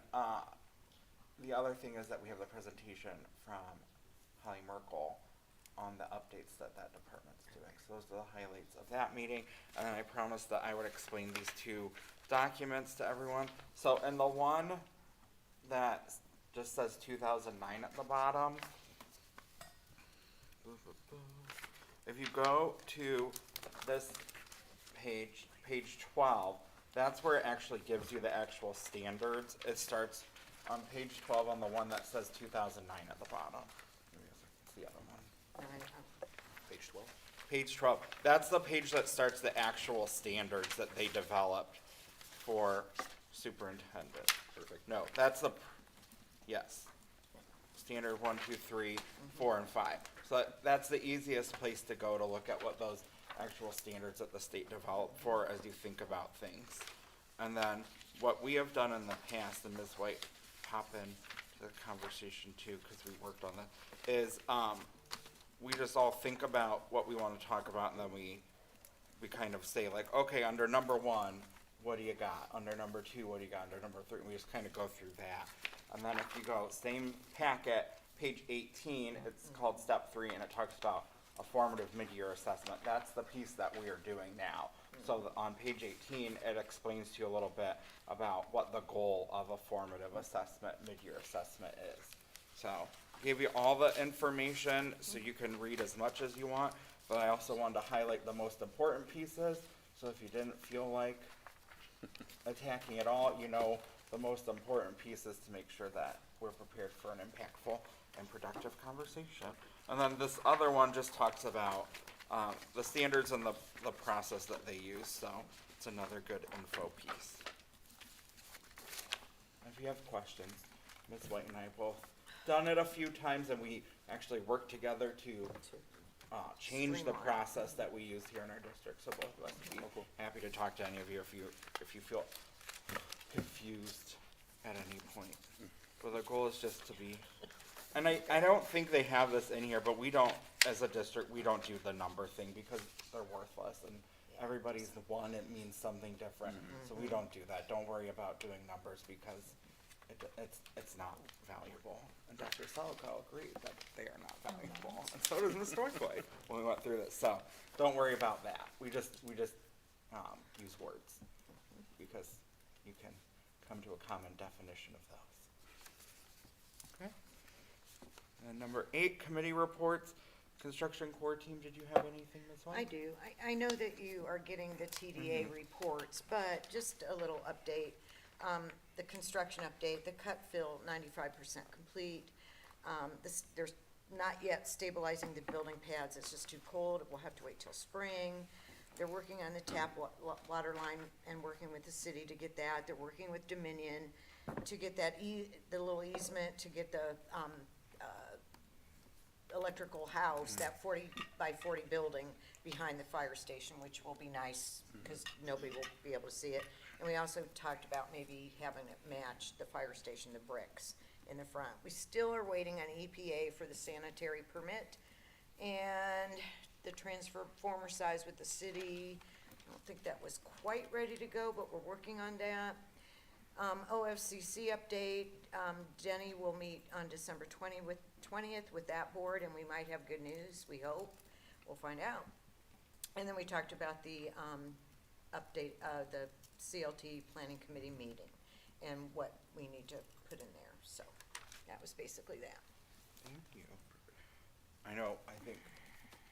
the other thing is that we have the presentation from Holly Merkel on the updates that that department's doing. So those are the highlights of that meeting. And then I promised that I would explain these 2 documents to everyone. So in the one that just says 2009 at the bottom, if you go to this page, page 12, that's where it actually gives you the actual standards. It starts on page 12 on the one that says 2009 at the bottom. It's the other one. Page 12. Page 12. That's the page that starts the actual standards that they developed for superintendent. Perfect. No, that's the, yes. Standard 1, 2, 3, 4, and 5. So that's the easiest place to go to look at what those actual standards that the state developed for as you think about things. And then what we have done in the past, and Ms. White hop in to the conversation too, because we worked on that, is we just all think about what we want to talk about, and then we kind of say like, okay, under number 1, what do you got? Under number 2, what do you got? Under number 3, and we just kind of go through that. And then if you go, same packet, page 18, it's called step 3, and it talks about a formative mid-year assessment. That's the piece that we are doing now. So on page 18, it explains to you a little bit about what the goal of a formative assessment, mid-year assessment is. So gave you all the information so you can read as much as you want, but I also wanted to highlight the most important pieces. So if you didn't feel like attacking it all, you know the most important pieces to make sure that we're prepared for an impactful and productive conversation. And then this other one just talks about the standards and the process that they use, so it's another good info piece. If you have questions, Ms. White and I both done it a few times, and we actually work together to change the process that we use here in our district, so both of us would be happy to talk to any of you if you feel confused at any point. But the goal is just to be, and I don't think they have this in here, but we don't, as a district, we don't do the number thing because they're worthless, and everybody's one, it means something different, so we don't do that. Don't worry about doing numbers because it's not valuable. And Dr. Salico agreed that they are not valuable, and so does Ms. Dorthway when we went through this. So don't worry about that. We just use words because you can come to a common definition of those. Okay. And number 8, committee reports. Construction Corps team, did you have anything, Ms. White? I do. I know that you are getting the TDA reports, but just a little update. The construction update, the cut fill, 95% complete. There's not yet stabilizing the building pads. It's just too cold. We'll have to wait till spring. They're working on the tap water line and working with the city to get that. They're working with Dominion to get that the little easement to get the electrical house, that 40 by 40 building behind the fire station, which will be nice because nobody will be able to see it. And we also talked about maybe having it match the fire station, the bricks in the front. We still are waiting on EPA for the sanitary permit and the transformer size with the city. I don't think that was quite ready to go, but we're working on that. OFCC update, Denny will meet on December 20th with that board, and we might have good news, we hope. We'll find out. And then we talked about the update, the CLT Planning Committee meeting and what we need to put in there. So that was basically that. Thank you. I know, I think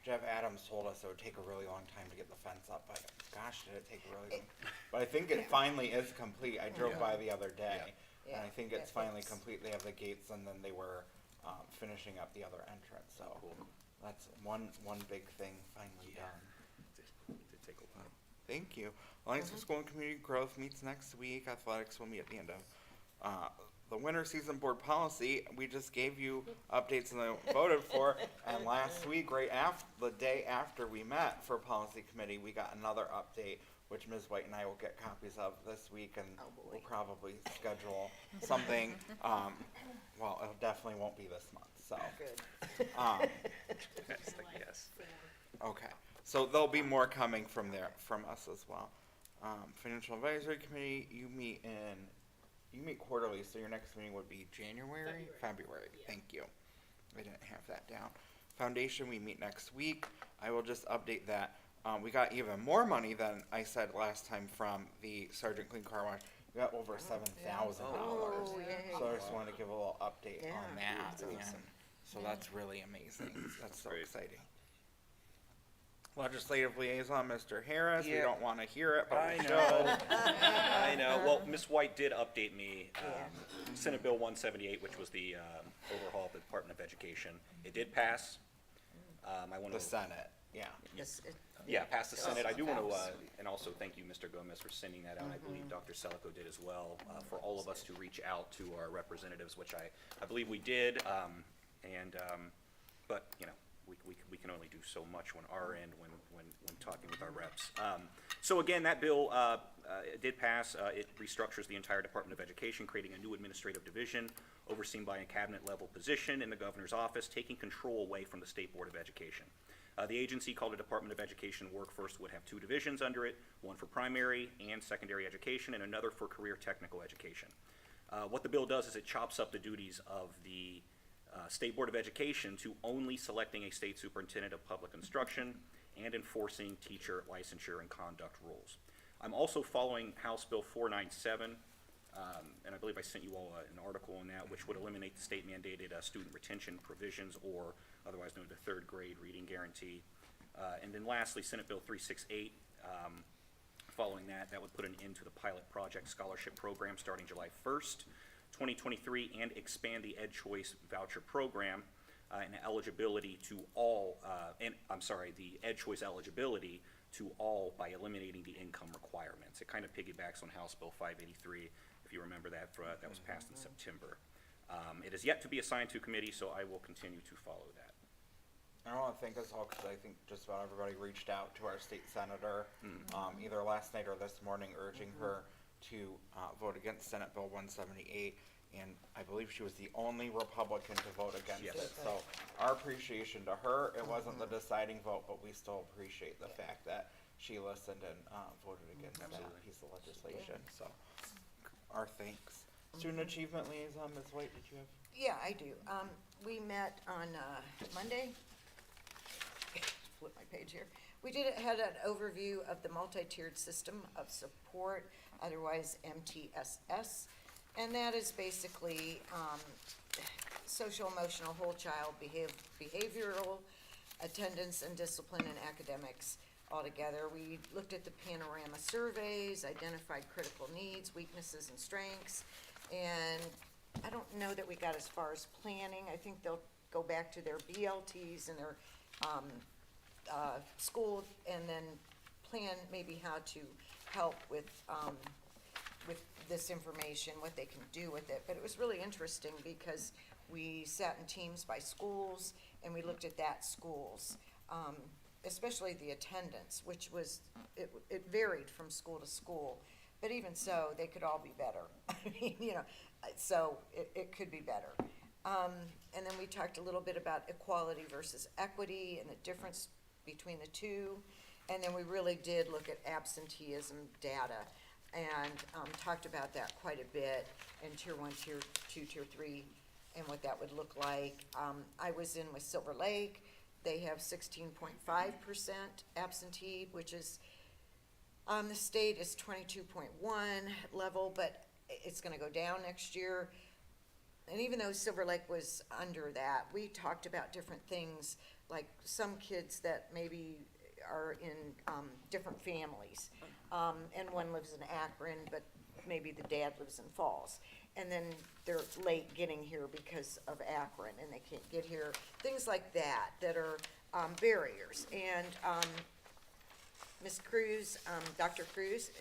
Jeff Adams told us it would take a really long time to get the fence up, but gosh, did it take a really long time. But I think it finally is complete. I drove by the other day, and I think it's finally complete. They have the gates, and then they were finishing up the other entrance, so that's one big thing finally done. It did take a while. Thank you. Alliance for School and Community Growth meets next week. Athletics will meet at the end of the winter season board policy. We just gave you updates and I voted for, and last week, right after the day after we met for policy committee, we got another update, which Ms. White and I will get copies of this week, and we'll probably schedule something. Well, it definitely won't be this month. So. Good. Yes. Okay. So there'll be more coming from us as well. Financial Advisory Committee, you meet quarterly, so your next meeting would be January? February. Yeah. Thank you. I didn't have that down. Foundation, we meet next week. I will just update that. We got even more money than I said last time from the Sergeant Clean Car Wash. We got over $7,000. yay. So I just wanted to give a little update Yeah, on that. that's awesome. So that's really amazing. That's so exciting. Legislative Liaison, Mr. Harris. We Yeah. don't want to hear it, but I we know. should. I know. Well, Ms. White did update me. Senate Bill 178, which was the overhaul of the Department of Education. It did pass. I want The to. Senate, yeah. Yeah, passed the Senate. I do want to, and also thank you, Mr. Gomez, for sending that out. I believe Dr. Selico did as well, for all of us to reach out to our representatives, which I believe we did. But, you know, we can only do so much on our end when talking with our reps. So again, that bill did pass. It restructures the entire Department of Education, creating a new administrative division overseen by a cabinet-level position in the governor's office, taking control away from the State Board of Education. The agency, called the Department of Education Workforce, would have 2 divisions under it, one for primary and secondary education and another for career technical education. What the bill does is it chops up the duties of the State Board of Education to only selecting a state superintendent of public instruction and enforcing teacher licensure and conduct rules. I'm also following House Bill 497, and I believe I sent you all an article on that, which would eliminate the state mandated student retention provisions, or otherwise known as the third grade reading guarantee. And then lastly, Senate Bill 368, following that, that would put an end to the pilot project scholarship program starting July 1st, 2023, and expand the Ed Choice voucher program and eligibility to all, the Ed Choice eligibility to all by eliminating the income requirements. It kind of piggybacks on House Bill 583, if you remember that, that was passed in September. It is yet to be assigned to committee, so I will continue to follow that. I want to thank us all because I think just about everybody reached out to our state senator either last night or this morning urging her to vote against Senate Bill 178. And I believe she was the only Republican to vote against it. So our appreciation to her, it wasn't the deciding vote, but we still appreciate the fact that she listened and voted against that piece of legislation. So our thanks. Student Achievement Liaison, Ms. White, did you have? Yeah, I do. We met on Monday. Flip my page here. We had an overview of the multi-tiered system of support, otherwise MTSS. And that is basically social, emotional, whole child behavioral, attendance and discipline and academics altogether. We looked at the panorama surveys, identified critical needs, weaknesses and strengths, and I don't know that we got as far as planning. I think they'll go back to their BLTs and their school and then plan maybe how to help with this information, what they can do with it. But it was really interesting because we sat in teams by schools and we looked at that schools, especially the attendance, which was, it varied from school to school. But even so, they could all be better. I mean, so it could be better. And then we talked a little bit about equality versus equity and the difference between the two. And then we really did look at absenteeism data and talked about that quite a bit in Tier 1, Tier 2, Tier 3, and what that would look like. I was in with Silver Lake. They have 16.5% absentee, which is, the state is 22.1 level, but it's gonna go down next year. And even though Silver Lake was under that, we talked about different things, like some kids that maybe are in different families. And one lives in Akron, but maybe the dad lives in Falls. And then they're late getting here because of Akron and they can't get here. Things like that that are barriers. And Ms. Cruz, Dr. Cruz,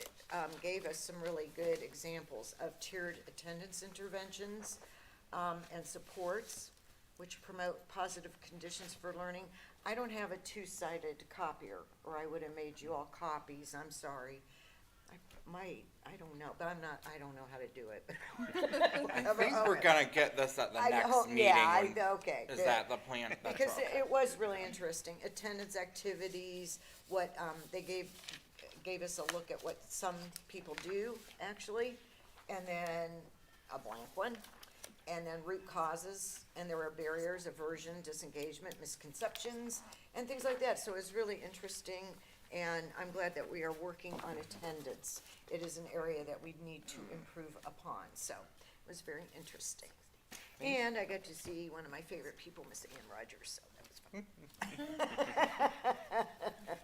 gave us some really good examples of tiered attendance interventions and supports which promote positive conditions for learning. I don't have a two-sided copier, or I would have made you all copies, I'm sorry. I don't know, but I don't know how to do it. I think we're gonna get this at the next meeting. Yeah, okay. Is that the plan? That's Because okay. it was really interesting, attendance activities, what, they gave us a look at what some people do, actually, and then a blank one, and then root causes, and there were barriers, aversion, disengagement, misconceptions, and things like that. So it was really interesting, and I'm glad that we are working on attendance. It is an area that we need to improve upon, so it was very interesting. And I got to see one of my favorite people, Miss Ann Rogers, so that was fun.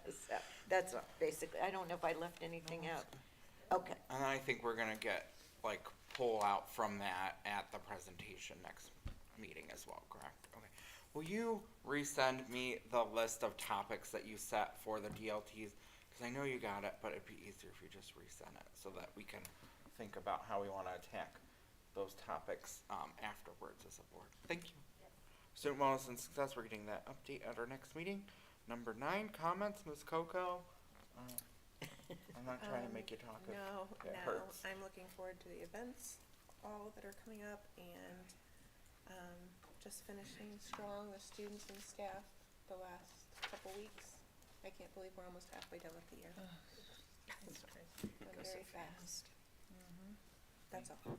So that's all, basically. I don't know if I left anything out. Okay. And I think we're gonna get, pull out from that at the presentation next meeting as well, correct? Okay. Will you resend me the list of topics that you set for the DLTs? Because I know you got it, but it'd be easier if you just resend it so that we can think about how we want to attack those topics afterwards as a board. Thank you. Student wellness and success, we're getting that update at our next meeting. Number 9, comments, Ms. Coco. I'm not trying to make you talk. No, it no. hurts. I'm looking forward to the events, all that are coming up, and just finishing strong with students and staff the last couple weeks. I can't believe we're almost halfway done with the year. It's crazy. Went very fast. That's all.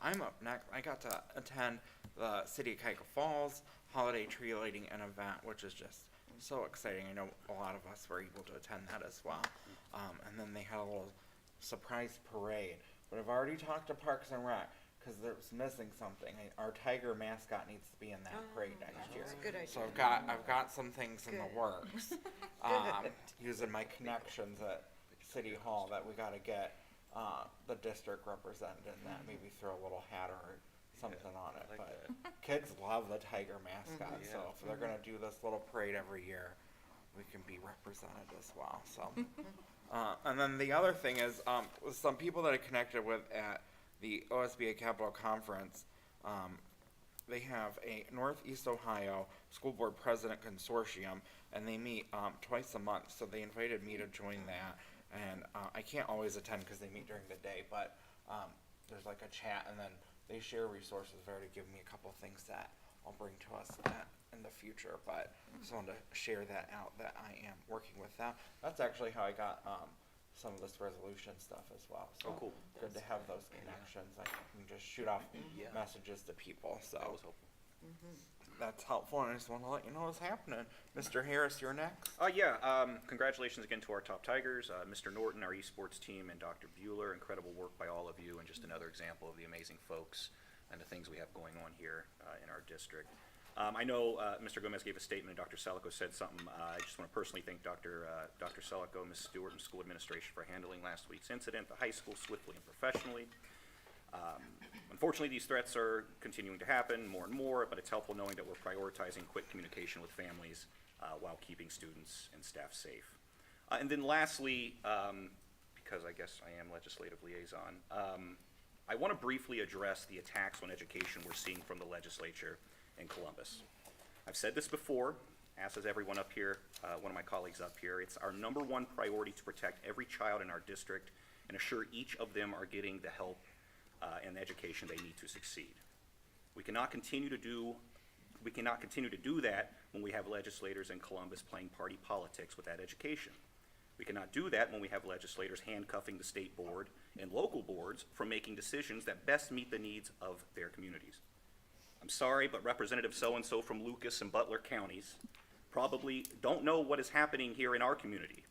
I'm up next. I got to attend the City of Cuyahoga Falls Holiday Tree Lighting and event, which is just so exciting. I know a lot of us were able to attend that as well. And then they had a little surprise parade. But I've already talked to Parks and Rec because there's missing something. Our tiger mascot needs to be in that parade next year. That's a good idea. So I've got some things in the Good. works. Using my connections at City Hall that we got to get the district represented in that. Maybe throw a little hat or something on it. like But kids love the tiger mascot. So Yeah. if they're gonna do this little parade every year, we can be represented as well. So, and then the other thing is, with some people that I connected with at the OSBA Capital Conference, they have a Northeast Ohio School Board President Consortium, and they meet twice a month. So they invited me to join that, and I can't always attend because they meet during the day, but there's like a chat, and then they share resources there to give me a couple things that I'll bring to us in the future. But just wanted to share that out, that I am working with them. That's actually how I got some of this resolution stuff as well. So Oh, cool. good to have those connections. I can just shoot off messages to people. So That was helpful. that's helpful, and I just want to let you know what's happening. Mr. Harris, you're next. Congratulations again to our top Tigers, Mr. Norton, our esports team, and Dr. Bueller. Incredible work by all of you, and just another example of the amazing folks and the things we have going on here in our district. I know Mr. Gomez gave a statement, and Dr. Selico said something. I just want to personally thank Dr. Selico, Ms. Stewart, and school administration for handling last week's incident at the high school swiftly and professionally. Unfortunately, these threats are continuing to happen more and more, but it's helpful knowing that we're prioritizing quick communication with families while keeping students and staff safe. And then lastly, because I guess I am legislative liaison, I want to briefly address the attacks on education we're seeing from the legislature in Columbus. I've said this before, as has everyone up here, one of my colleagues up here. It's our #1 priority to protect every child in our district and assure each of them are getting the help and the education they need to succeed. We cannot continue to do that when we have legislators in Columbus playing party politics with that education. We cannot do that when we have legislators handcuffing the state board and local boards from making decisions that best meet the needs of their communities. I'm sorry, but Representative so-and-so from Lucas and Butler counties probably don't know what is happening here in our community.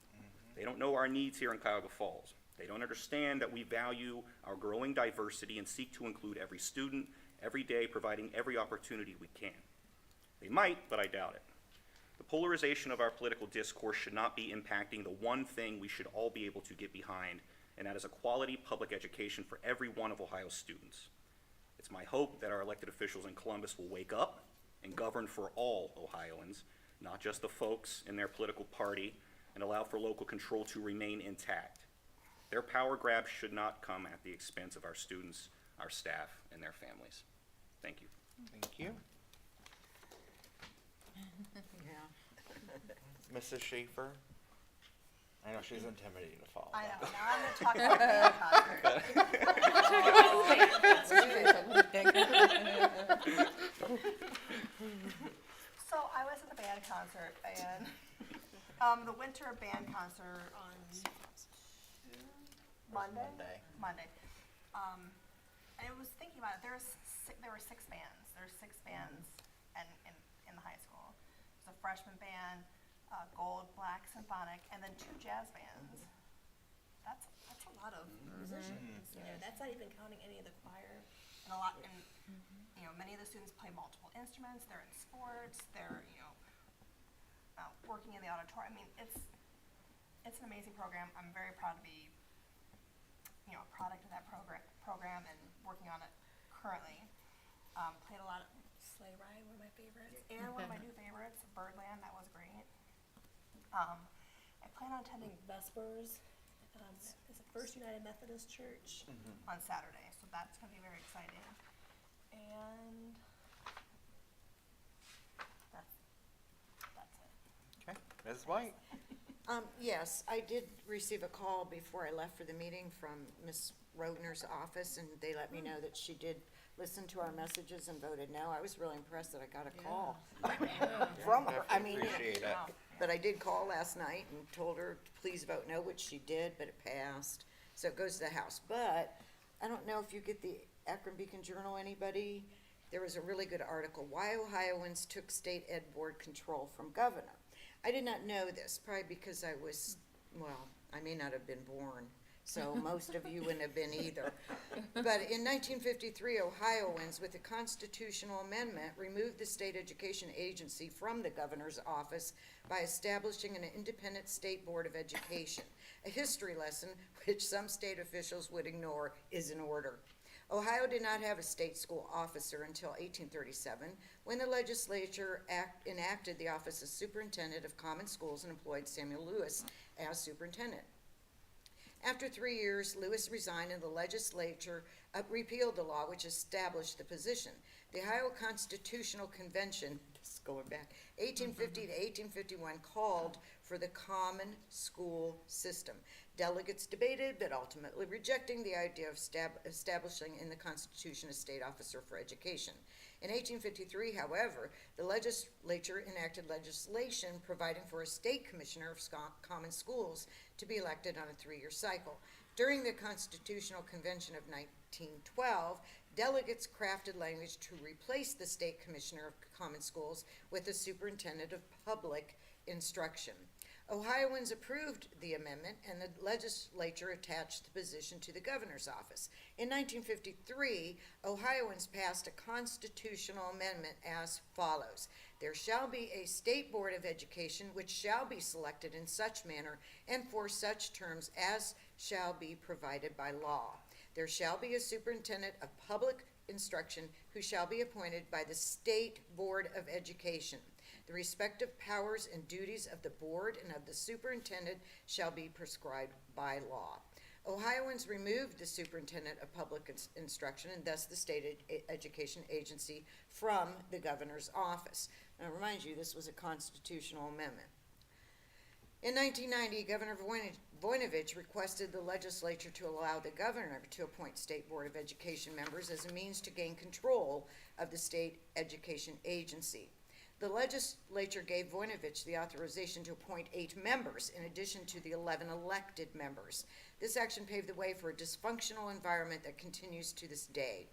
They don't know our needs here in Cuyahoga Falls. They don't understand that we value our growing diversity and seek to include every student, every day, providing every opportunity we can. They might, but I doubt it. The polarization of our political discourse should not be impacting the one thing we should all be able to get behind, and that is a quality public education for every one of Ohio's students. It's my hope that our elected officials in Columbus will wake up and govern for all Ohioans, not just the folks in their political party, and allow for local control to remain intact. Their power grab should not come at the expense of our students, our staff, and their families. Thank you. Thank you. Mrs. Schaefer? I know she's intimidated to follow. I know, now I'm gonna talk about band concert. So I was at the band concert, and the winter band concert on Monday. And I was thinking about it, there were 6 bands. There's 6 bands in the high school. There's a freshman band, gold, black, symphonic, and then 2 jazz bands. That's a lot of musicians. You know, that's not even counting any of the choir and you know, many of the students play multiple instruments. They're in sports. They're working in the auditorium. I mean, it's an amazing program. I'm very proud to be a product of that program and working on it currently. Played a lot of Sleigh Ride, one of my favorites, and one of my new favorites, Birdland. That was great. I plan on attending Vespers. It's the First United Methodist Church on Saturday, so that's going to be very exciting. And that's it. Okay, Ms. White? Yes, I did receive a call before I left for the meeting from Ms. Rodner's office, and they let me know that she did listen to our messages and voted no. I was really impressed that I got a call from her. I mean, Appreciate it. but I did call last night and told her to please vote no, which she did, but it passed. So it goes to the House. But I don't know if you get the Akron Beacon Journal, anybody? There was a really good article, Why Ohioans Took State Ed Board Control from Governor. I did not know this, probably because I was, well, I may not have been born, so most of you wouldn't have been either. But in 1953, Ohioans, with a constitutional amendment, removed the state education agency from the governor's office by establishing an independent state board of education. A history lesson, which some state officials would ignore, is in order. Ohio did not have a state school officer until 1837, when the legislature enacted the office of superintendent of common schools and employed Samuel Lewis as superintendent. After 3 years, Lewis resigned and the legislature repealed the law which established the position. The Ohio Constitutional Convention, this is going back, 1850 to 1851, called for the common school system. Delegates debated, but ultimately rejecting the idea of establishing in the Constitution a state officer for education. In 1853, however, the legislature enacted legislation providing for a state commissioner of common schools to be elected on a 3-year cycle. During the Constitutional Convention of 1912, delegates crafted language to replace the state commissioner of common schools with the superintendent of public instruction. Ohioans approved the amendment, and the legislature attached the position to the governor's office. In 1953, Ohioans passed a constitutional amendment as follows. There shall be a state board of education which shall be selected in such manner and for such terms as shall be provided by law. There shall be a superintendent of public instruction who shall be appointed by the state board of education. The respective powers and duties of the board and of the superintendent shall be prescribed by law. Ohioans removed the superintendent of public instruction and thus the state education agency from the governor's office. Now, I remind you, this was a constitutional amendment. In 1990, Governor Voinovich requested the legislature to allow the governor to appoint state board of education members as a means to gain control of the state education agency. The legislature gave Voinovich the authorization to appoint 8 members in addition to the 11 elected members. This action paved the way for a dysfunctional environment that continues to this day.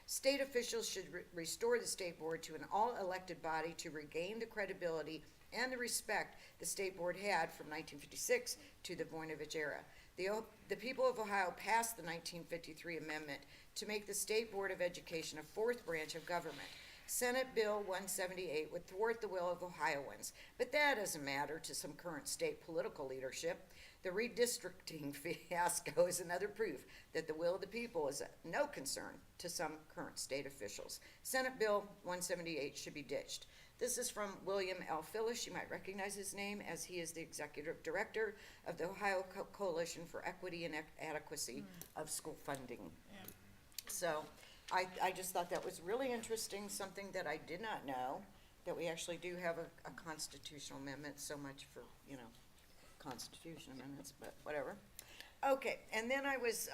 State officials should restore the state board to an all-elected body to regain the credibility and the respect the state board had from 1956 to the Voinovich era. The people of Ohio passed the 1953 amendment to make the state board of education a 4th branch of government. Senate Bill 178 would thwart the will of Ohioans, but that doesn't matter to some current state political leadership. The redistricting fiasco is another proof that the will of the people is no concern to some current state officials. Senate Bill 178 should be ditched. This is from William L. Phyllis. You might recognize his name, as he is the executive director of the Ohio Coalition for Equity and Adequacy of School Funding. So I just thought that was really interesting, something that I did not know, that we actually do have a constitutional amendment. So much for, Constitution amendments, but whatever. Okay, and then I was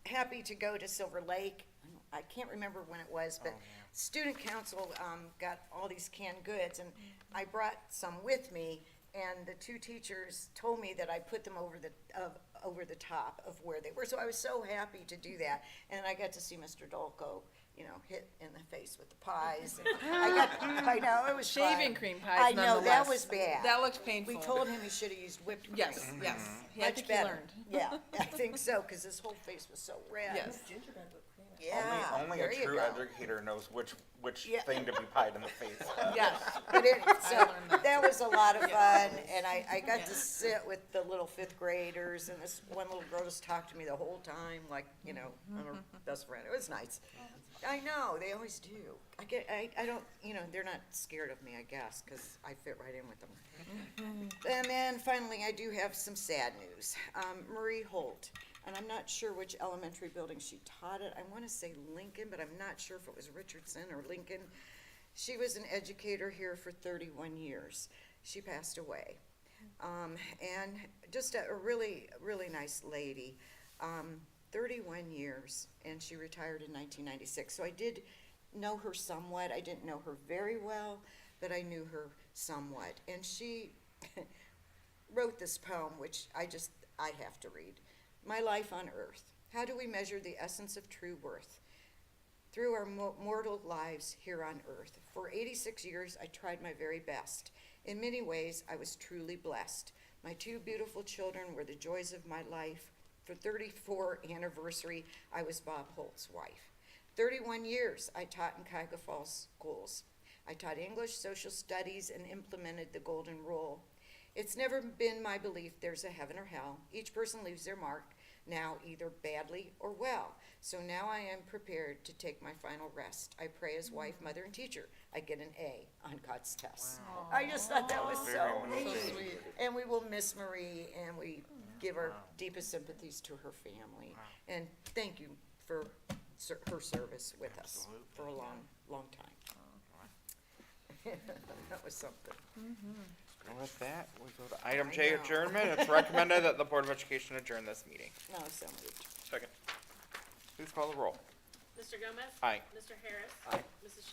happy to go to Silver Lake. I can't remember when it was, but student council got all these canned goods, and I brought some with me, and the 2 teachers told me that I put them over the top of where they were. So I was so happy to do that, and I got to see Mr. Dolko, hit in the face with the pies. I know, it was Shaving fun. cream pies, I know, that nonetheless. was bad. That looked painful. We told him he should have used whipped cream. Yes. Yeah, I Much think he better. learned. Yeah, I think so, because his whole face was so red. Yes. Yeah, Only there a you true go. educator knows which Yeah. thing to be pied in the face. Yes. But anyway, so learned that was a lot of fun, and I got to sit with the little 5th graders, and this one little girl just talked to me the whole time, like, I'm her best friend. It was nice. I know, they always do. I don't, they're not scared of me, I guess, because I fit right in with them. And then finally, I do have some sad news. Marie Holt, and I'm not sure which elementary building she taught at. I want to say Lincoln, but I'm not sure if it was Richardson or Lincoln. She was an educator here for 31 years. She passed away. And just a really, really nice lady. 31 years, and she retired in 1996. So I did know her somewhat. I didn't know her very well, but I knew her somewhat. And she wrote this poem, which I have to read. My life on earth. How do we measure the essence of true worth? Through our mortal lives here on earth. For 86 years, I tried my very best. In many ways, I was truly blessed. My two beautiful children were the joys of my life. For 34th anniversary, I was Bob Holt's wife. 31 years I taught in Cuyahoga Falls schools. I taught English, social studies, and implemented the Golden Rule. It's never been my belief there's a heaven or hell. Each person leaves their mark, now either badly or well. So now I am prepared to take my final rest. I pray as wife, mother, and teacher I get an A on God's test. I just thought that was so Very neat. sweet. And we will miss Marie, and we give our deepest sympathies to her family. And thank you for her service with us for a long, long time. That was something. And with that, we go to item J, I know. adjournment. It's recommended that the Board of Education adjourn this meeting. No, so moved. Second. Please call the roll. Mr. Gomez? Aye. Mr. Harris? Aye. Mrs. Shields?